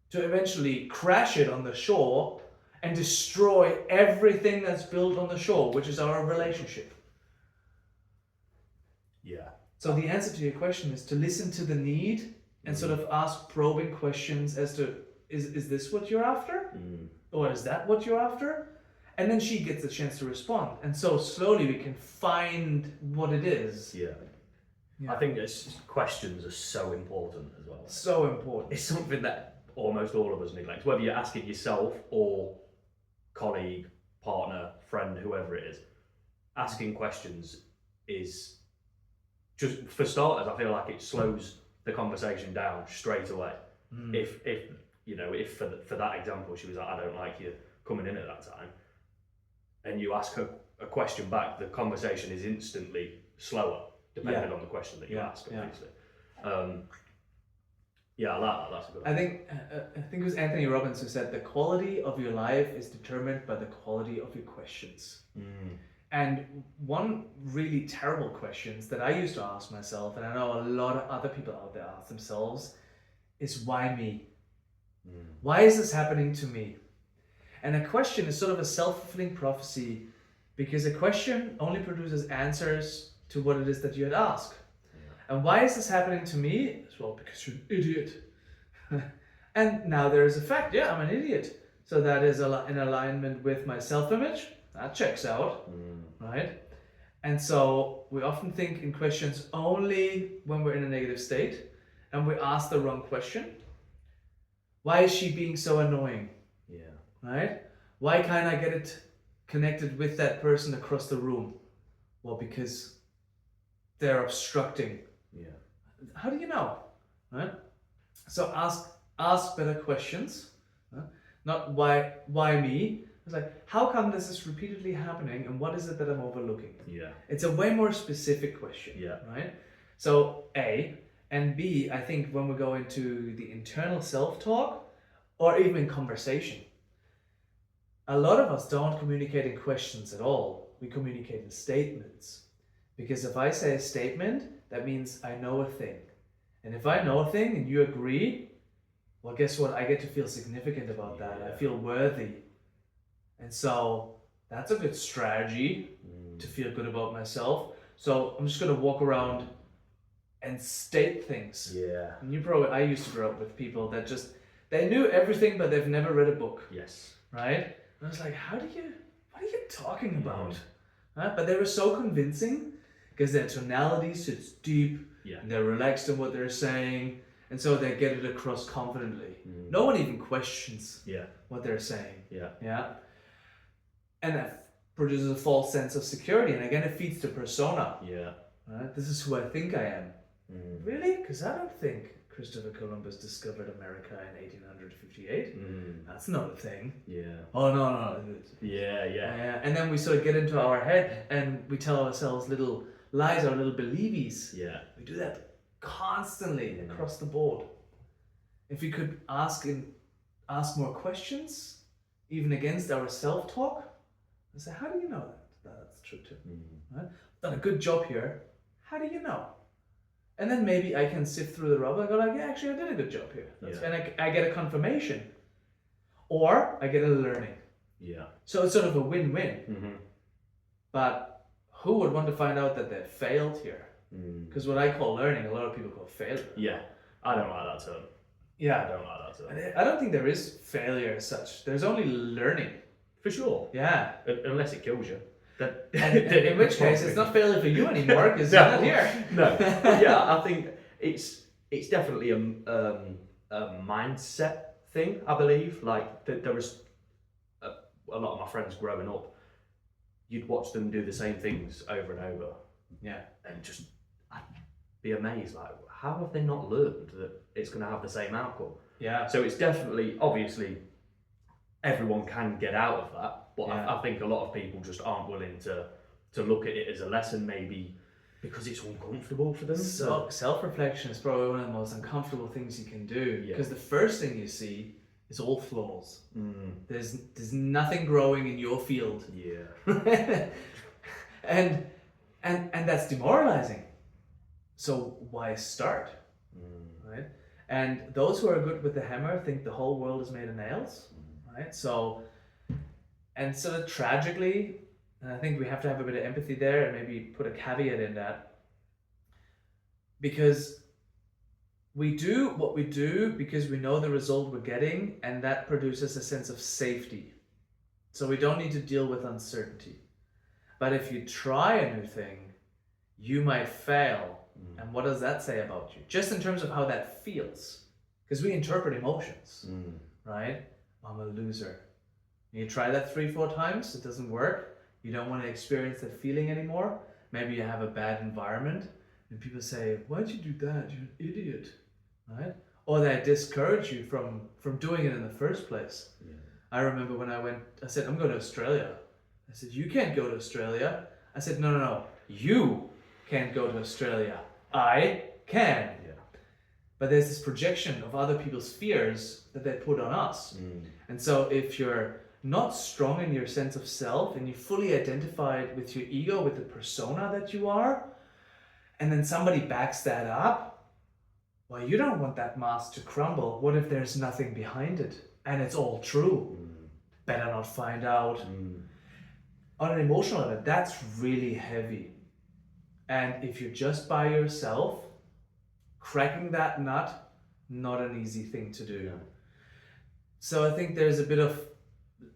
to eventually crash it on the shore and destroy everything that's built on the shore, which is our relationship. So the answer to your question is to listen to the need and sort of ask probing questions as to, is this what you're after? Or is that what you're after? And then she gets a chance to respond. And so slowly we can find what it is. I think questions are so important as well. So important. It's something that almost all of us neglect, whether you're asking yourself or colleague, partner, friend, whoever it is. Asking questions is, just for starters, I feel like it slows the conversation down straight away. If for that example, she was like, I don't like you coming in at that time, and you ask her a question back, the conversation is instantly slower, depending on the question that you ask, obviously. I like that. That's a good I think it was Anthony Robbins who said the quality of your life is determined by the quality of your questions. And one really terrible questions that I used to ask myself, and I know a lot of other people out there ask themselves, is why me? Why is this happening to me? And a question is sort of a self-fulfilling prophecy, because a question only produces answers to what it is that you had asked. And why is this happening to me? Well, because you're an idiot. And now there is a fact, I'm an idiot. So that is in alignment with my self-image. That checks out, right? And so we often think in questions only when we're in a negative state, and we ask the wrong question. Why is she being so annoying? Right? Why can't I get it connected with that person across the room? Well, because they're obstructing. How do you know? Right? So ask better questions. Not why me? It's like, how come this is repeatedly happening, and what is it that I'm overlooking? It's a way more specific question. Right? So A, and B, I think when we go into the internal self-talk, or even in conversation, a lot of us don't communicate in questions at all. We communicate in statements. Because if I say a statement, that means I know a thing. And if I know a thing and you agree, well, guess what? I get to feel significant about that. I feel worthy. And so that's a good strategy to feel good about myself. So I'm just going to walk around and state things. And I used to grow up with people that they knew everything, but they've never read a book. Right? And I was like, what are you talking about? Right? But they were so convincing because their tonality sits deep, Yeah. and they're relaxed in what they're saying, and so they get it across confidently. No one even questions Yeah. what they're saying. Yeah. Yeah. And that produces a false sense of security, and again, it feeds the persona. Yeah. Right? This is who I think I am. Really? Because I don't think Christopher Columbus discovered America in 1858. That's not a thing. Yeah. Oh no. Yeah. And then we sort of get into our head and we tell ourselves little lies or little believies. Yeah. We do that constantly across the board. If we could ask more questions, even against our self-talk, and say, how do you know that? That's true too. Right? Done a good job here. How do you know? And then maybe I can sift through the rubble and go like, yeah, actually I did a good job here. And I get a confirmation. Or I get a learning. Yeah. So it's sort of a win-win. But who would want to find out that they failed here? Because what I call learning, a lot of people call failure. Yeah. I don't like that term. Yeah. I don't like that term. I don't think there is failure as such. There's only learning. For sure. Yeah. Unless it kills you. And in which case, it's not failure for you anymore because you're not here. No. But yeah, I think it's definitely a mindset thing, I believe. Like, there was a lot of my friends growing up, you'd watch them do the same things over and over. Yeah. And just, I'd be amazed, like, how have they not learned that it's going to have the same outcome? Yeah. So it's definitely, obviously, everyone can get out of that, but I think a lot of people just aren't willing to look at it as a lesson, maybe because it's uncomfortable for them. So self-reflection is probably one of the most uncomfortable things you can do, because the first thing you see is all flaws. There's nothing growing in your field. Yeah. and that's demoralizing. So why start? Right? And those who are good with the hammer think the whole world is made of nails. Right? So, and sort of tragically, and I think we have to have a bit of empathy there and maybe put a caveat in that, because we do what we do because we know the result we're getting, and that produces a sense of safety. So we don't need to deal with uncertainty. But if you try a new thing, you might fail. And what does that say about you? Just in terms of how that feels. Because we interpret emotions, right? I'm a loser. You try that 3-4 times, it doesn't work. You don't want to experience that feeling anymore. Maybe you have a bad environment and people say, why'd you do that? You're an idiot, right? Or they discourage you from doing it in the first place. Yeah. I remember when I said, I'm going to Australia. I said, you can't go to Australia. I said, no, you can't go to Australia. I can. Yeah. But there's this projection of other people's fears that they put on us. And so if you're not strong in your sense of self and you fully identified with your ego, with the persona that you are, and then somebody backs that up, well, you don't want that mask to crumble. What if there's nothing behind it and it's all true? Better not find out. On an emotional level, that's really heavy. And if you're just by yourself, cracking that nut, not an easy thing to do. Yeah. So I think there's a bit of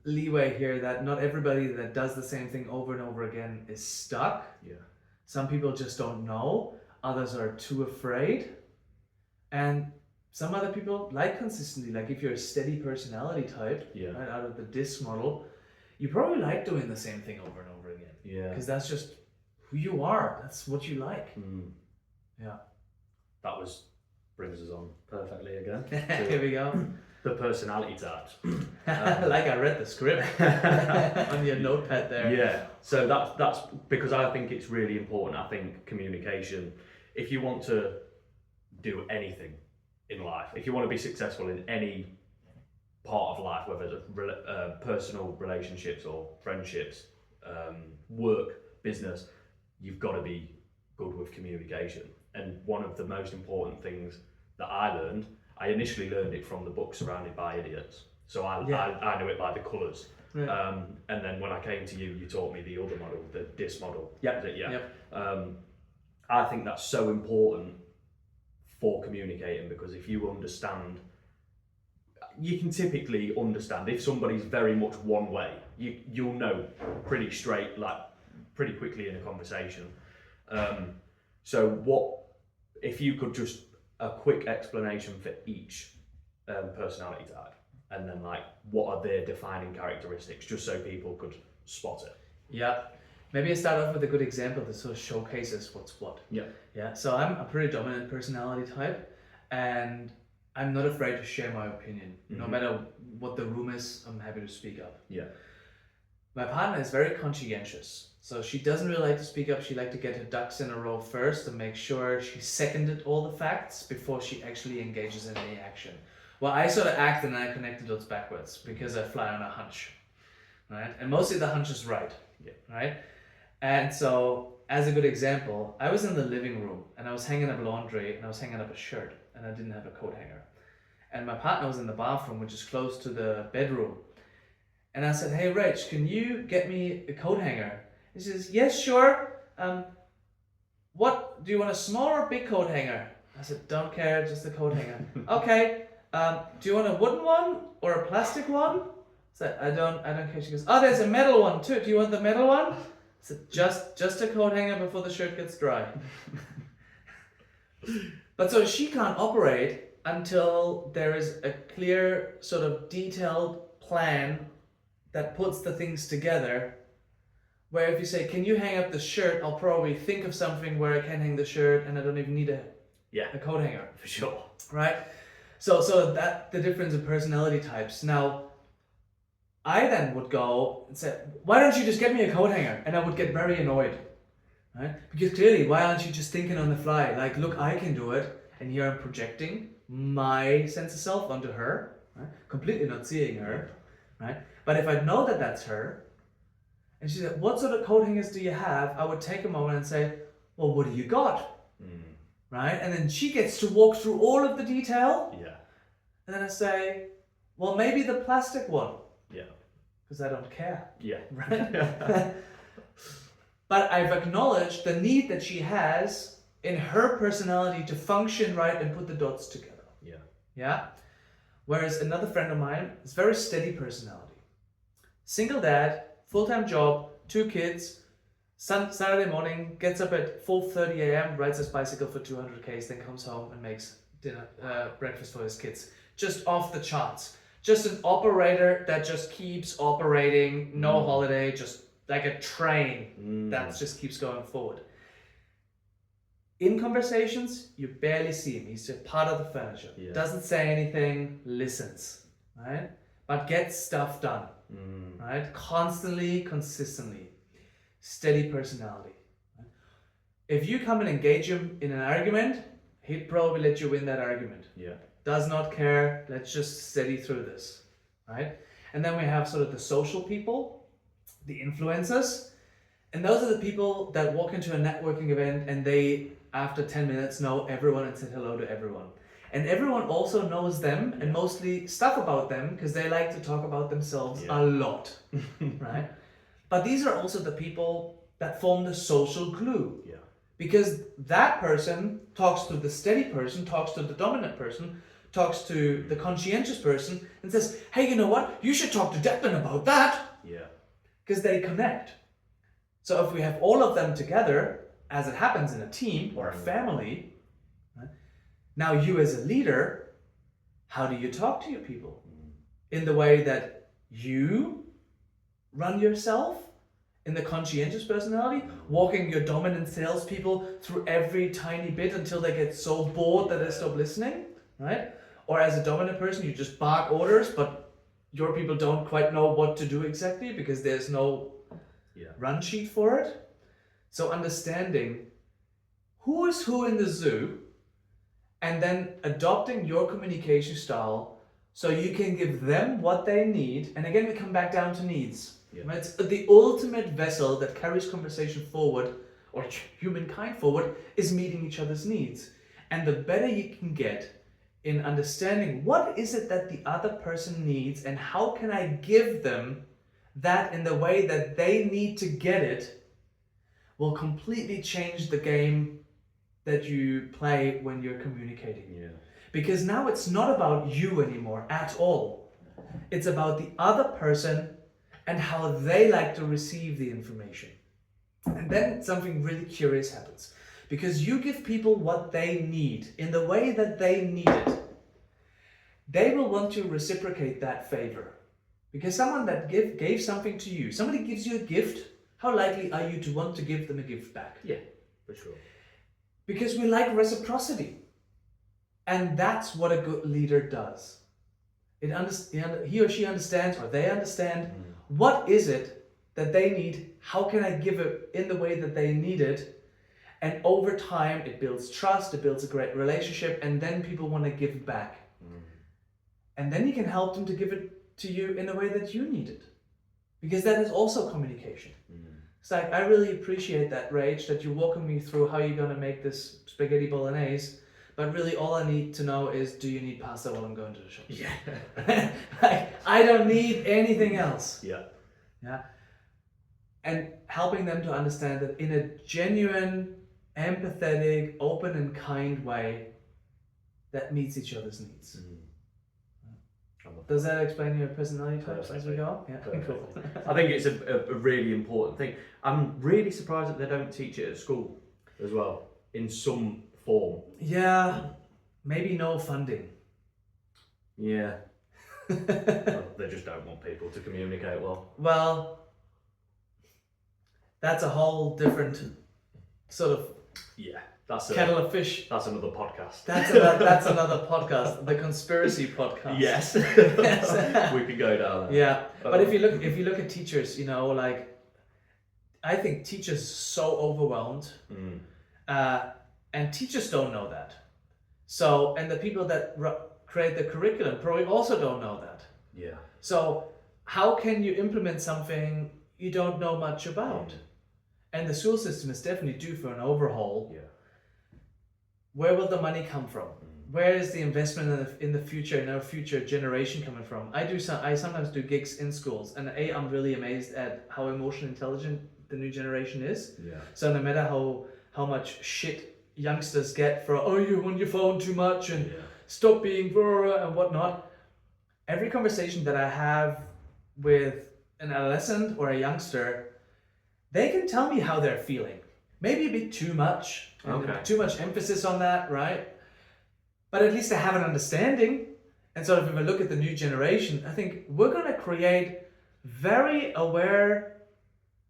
leeway here that not everybody that does the same thing over and over again is stuck. Yeah. Some people just don't know. Others are too afraid. And some other people like consistency. Like if you're a steady personality type, right, out of the DISC model, you probably like doing the same thing over and over again. Yeah. Because that's just who you are. That's what you like. Yeah. That brings us on perfectly again. Here we go. The personality types. Like I read the script on your notepad there. Yeah. So that's because I think it's really important. I think communication, if you want to do anything in life, if you want to be successful in any part of life, whether it's personal relationships or friendships, work, business, you've got to be good with communication. And one of the most important things that I learned, I initially learned it from the book Surrounded by Idiots. So I knew it by the colours. Right. And then when I came to you, you taught me the other model, the DISC model. Yep. I think that's so important for communicating, because if you understand, you can typically understand if somebody's very much one way. You'll know pretty straight, like pretty quickly in a conversation. So if you could just a quick explanation for each personality type, and then like what are their defining characteristics, just so people could spot it. Yeah. Maybe I start off with a good example that sort of showcases what's what. Yeah. Yeah. So I'm a pretty dominant personality type, and I'm not afraid to share my opinion. No matter what the room is, I'm happy to speak up. Yeah. My partner is very conscientious. So she doesn't really like to speak up. She likes to get her ducks in a row first and make sure she seconded all the facts before she actually engages in any action. Well, I sort of act and I connect the dots backwards because I fly on a hunch, right? And mostly the hunch is right, right? And so, as a good example, I was in the living room and I was hanging up laundry and I was hanging up a shirt and I didn't have a coat hanger. And my partner was in the bathroom, which is close to the bedroom. And I said, "Hey, Rach, can you get me a coat hanger?" He says, "Yes, sure. What, do you want a small or big coat hanger?" I said, "Don't care, just a coat hanger." "Okay. Do you want a wooden one or a plastic one?" I said, I don't care. She goes, "Oh, there's a metal one too. Do you want the metal one?" I said, just a coat hanger before the shirt gets dry. But so she can't operate until there is a clear sort of detailed plan that puts the things together, where if you say, "Can you hang up the shirt?" I'll probably think of something where I can hang the shirt and I don't even need a coat hanger. For sure. Right? So that the difference in personality types. Now, I then would go and say, "Why don't you just get me a coat hanger?" And I would get very annoyed, right? Because clearly, why aren't you just thinking on the fly? Like, look, I can do it. And here I'm projecting my sense of self onto her, right? Completely not seeing her, right? But if I know that that's her, and she said, "What sort of coat hangers do you have?" I would take a moment and say, "Well, what do you got?" Right? And then she gets to walk through all of the detail. Yeah. And then I say, "Well, maybe the plastic one." Yeah. Because I don't care. Yeah. Right? But I've acknowledged the need that she has in her personality to function right and put the dots together. Yeah. Yeah? Whereas another friend of mine is very steady personality. Single dad, full-time job, 2 kids, Saturday morning, gets up at 4:30 a.m., rides his bicycle for 200 k's, then comes home and makes breakfast for his kids. Just off the charts. Just an operator that just keeps operating, no holiday, just like a train that just keeps going forward. In conversations, you barely see him. He's just part of the furniture. Yeah. Doesn't say anything, listens, right? But gets stuff done, right? Constantly, consistently. Steady personality. Right? If you come and engage him in an argument, he'd probably let you win that argument. Yeah. Does not care. Let's just steady through this, right? And then we have sort of the social people, the influencers, and those are the people that walk into a networking event and they, after 10 minutes, know everyone and said hello to everyone. And everyone also knows them and mostly stuff about them because they like to talk about themselves a lot, right? But these are also the people that form the social glue. Yeah. Because that person talks to the steady person, talks to the dominant person, talks to the conscientious person and says, "Hey, you know what? You should talk to Declan about that." Yeah. Because they connect. So if we have all of them together, as it happens in a team or a family, right? Now you as a leader, how do you talk to your people? In the way that you run yourself, in the conscientious personality, walking your dominant salespeople through every tiny bit until they get so bored that they stop listening, right? Or as a dominant person, you just bark orders, but your people don't quite know what to do exactly because there's no run sheet for it. So understanding who is who in the zoo and then adopting your communication style so you can give them what they need. And again, we come back down to needs. Yeah. Right? It's the ultimate vessel that carries conversation forward or humankind forward is meeting each other's needs. And the better you can get in understanding what is it that the other person needs and how can I give them that in the way that they need to get it will completely change the game that you play when you're communicating. Yeah. Because now it's not about you anymore at all. It's about the other person and how they like to receive the information. And then something really curious happens. Because you give people what they need in the way that they need it. They will want to reciprocate that favor. Because someone that gave something to you, somebody gives you a gift, how likely are you to want to give them a gift back? Yeah, for sure. Because we like reciprocity. And that's what a good leader does. He or she understands, or they understand, what is it that they need, how can I give it in the way that they need it, and over time it builds trust, it builds a great relationship, and then people want to give back. And then you can help them to give it to you in the way that you need it. Because that is also communication. It's like, I really appreciate that, Rach, that you're walking me through how you're going to make this spaghetti bolognese. But really all I need to know is, do you need pasta while I'm going to the shop? Yeah. I don't need anything else. Yeah. Yeah. And helping them to understand that in a genuine, empathetic, open and kind way that meets each other's needs. Does that explain your personality types as we go? Yeah, cool. I think it's a really important thing. I'm really surprised that they don't teach it at school as well, in some form. Yeah, maybe no funding. Yeah. Well, they just don't want people to communicate well. Well, that's a whole different sort of kettle of fish. That's another podcast. That's another podcast, the conspiracy podcast. Yes. We could go down there. Yeah, but if you look at teachers, like, I think teachers are so overwhelmed, and teachers don't know that. So, and the people that create the curriculum probably also don't know that. Yeah. So, how can you implement something you don't know much about? And the school system is definitely due for an overhaul. Yeah. Where will the money come from? Where is the investment in the future, in our future generation coming from? I sometimes do gigs in schools, and I'm really amazed at how emotionally intelligent the new generation is. Yeah. So no matter how much shit youngsters get for, you're on your phone too much and stop being and whatnot, every conversation that I have with an adolescent or a youngster, they can tell me how they're feeling. Maybe a bit too much, too much emphasis on that, right? But at least I have an understanding. And so if I look at the new generation, I think we're going to create very aware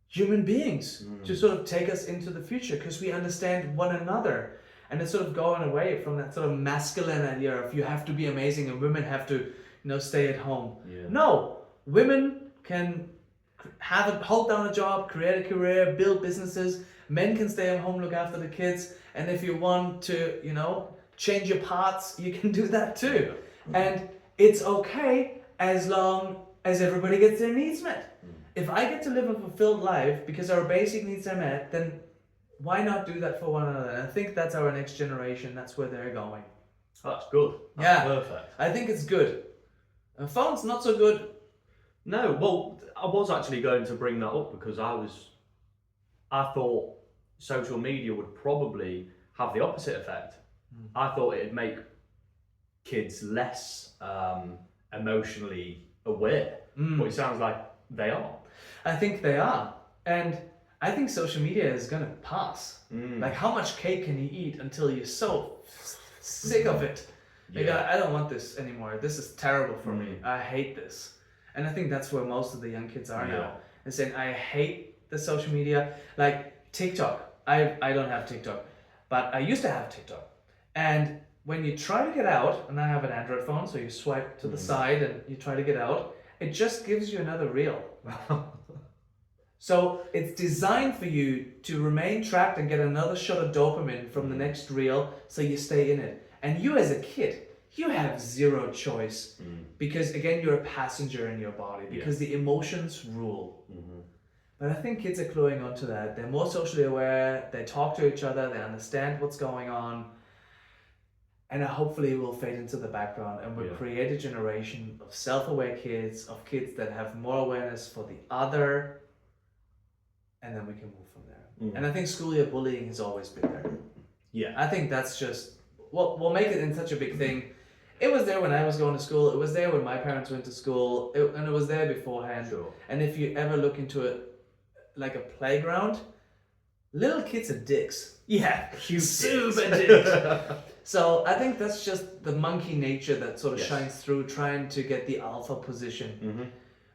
human beings to sort of take us into the future, because we understand one another. And it's sort of going away from that sort of masculine idea of you have to be amazing and women have to, stay at home. Yeah. No, women can hold down a job, create a career, build businesses. Men can stay at home, look after the kids. And if you want to, change your parts, you can do that too. And it's okay as long as everybody gets their needs met. If I get to live a fulfilled life because our basic needs are met, then why not do that for one another? And I think that's our next generation. That's where they're going. Oh, that's good. That's perfect. I think it's good. Phone's not so good. No, well, I was actually going to bring that up because I thought social media would probably have the opposite effect. I thought it'd make kids less emotionally aware, but it sounds like they are. I think they are. And I think social media is going to pass. Like, how much cake can you eat until you're so sick of it? Like, I don't want this anymore. This is terrible for me. I hate this. And I think that's where most of the young kids are now. And saying, I hate the social media. Like TikTok. I don't have TikTok, but I used to have TikTok. And when you try to get out, and I have an Android phone, so you swipe to the side and you try to get out, it just gives you another reel. So it's designed for you to remain trapped and get another shot of dopamine from the next reel, so you stay in it. And you as a kid, you have zero choice because, again, you're a passenger in your body because the emotions rule. But I think kids are cluing onto that. They're more socially aware, they talk to each other, they understand what's going on. And hopefully it will fade into the background and we'll create a generation of self-aware kids, of kids that have more awareness for the other, and then we can move from there. And I think schoolyard bullying has always been there. Yeah. I think that's just, we'll make it in such a big thing. It was there when I was going to school, it was there when my parents went to school, and it was there beforehand. Sure. And if you ever look into it like a playground, little kids are dicks. Yeah, huge Super dicks. dicks. So I think that's just the monkey nature that sort of Yes. shines through, trying to get the alpha position. Mm-hmm.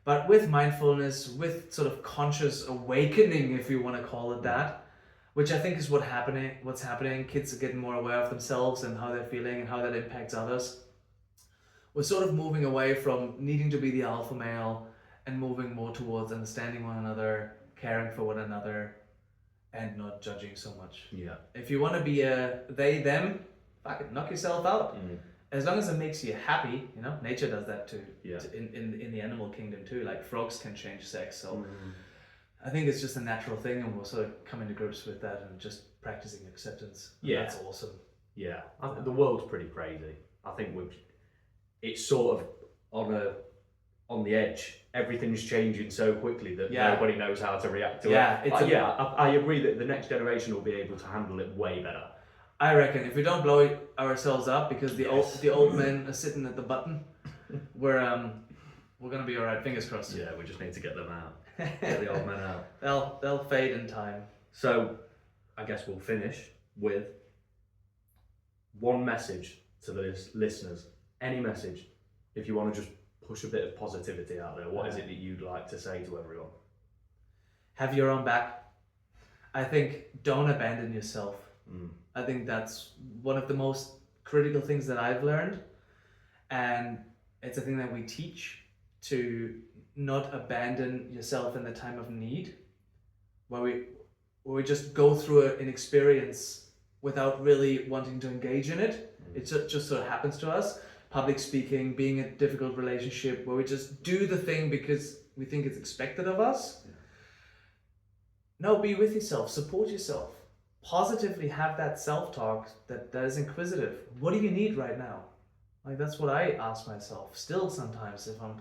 But with mindfulness, with sort of conscious awakening, if you want to call it that, which I think is what's happening. Kids are getting more aware of themselves and how they're feeling and how that impacts others. We're sort of moving away from needing to be the alpha male and moving more towards understanding one another, caring for one another, and not judging so much. Yeah. If you want to be a they, them, fucking knock yourself out. Mm. As long as it makes you happy, you know, nature does that too. Yeah. In the animal kingdom too, like frogs can change sex. So Mm. I think it's just a natural thing, and we'll sort of come into grips with that and just practicing acceptance. And Yeah. that's awesome. Yeah. The world's pretty crazy. I think it's sort of on the edge. Everything's changing so quickly that nobody knows how to react to it. I agree that the next generation will be able to handle it way better. I reckon if we don't blow ourselves up because the old men are sitting at the button, we're gonna be alright. Fingers crossed. Yeah, we just need to get them out. Get the old men out. They'll fade in time. So, I guess we'll finish with one message to the listeners. Any message, if you want to just push a bit of positivity out there. What is it that you'd like to say to everyone? Have your own back. I think don't abandon yourself. Mm. I think that's one of the most critical things that I've learned, and it's a thing that we teach, to not abandon yourself in the time of need, where we just go through an experience without really wanting to engage in it. It just sort of happens to us. Public speaking, being in a difficult relationship, where we just do the thing because we think it's expected of us. Yeah. No, be with yourself, support yourself. Positively have that self-talk that is inquisitive. What do you need right now? Like, that's what I ask myself still sometimes if I'm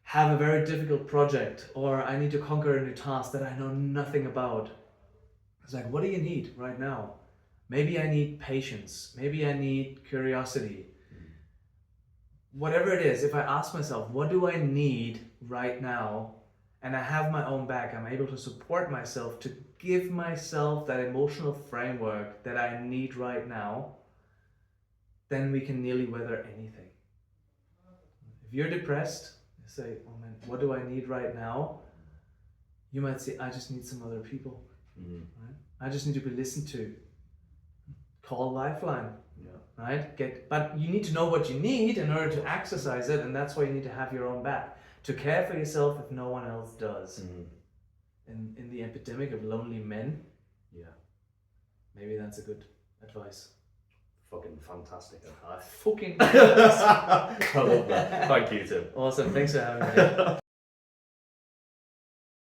have a very difficult project or I need to conquer a new task that I know nothing about. It's like, what do you need right now? Maybe I need patience. Maybe I need curiosity. Whatever it is, if I ask myself, what do I need right now? And I have my own back, I'm able to support myself, to give myself that emotional framework that I need right now, then we can nearly weather anything. If you're depressed, you say, oh man, what do I need right now? You might say, I just need some other people. Right? I just need to be listened to. Call Lifeline. Right? But you need to know what you need in order to exercise it, and that's why you need to have your own back. To care for yourself if no one else does. In the epidemic of lonely men, maybe that's a good advice. Fucking fantastic advice. Fucking I love that. Thank you, Tim. Awesome, thanks for having me.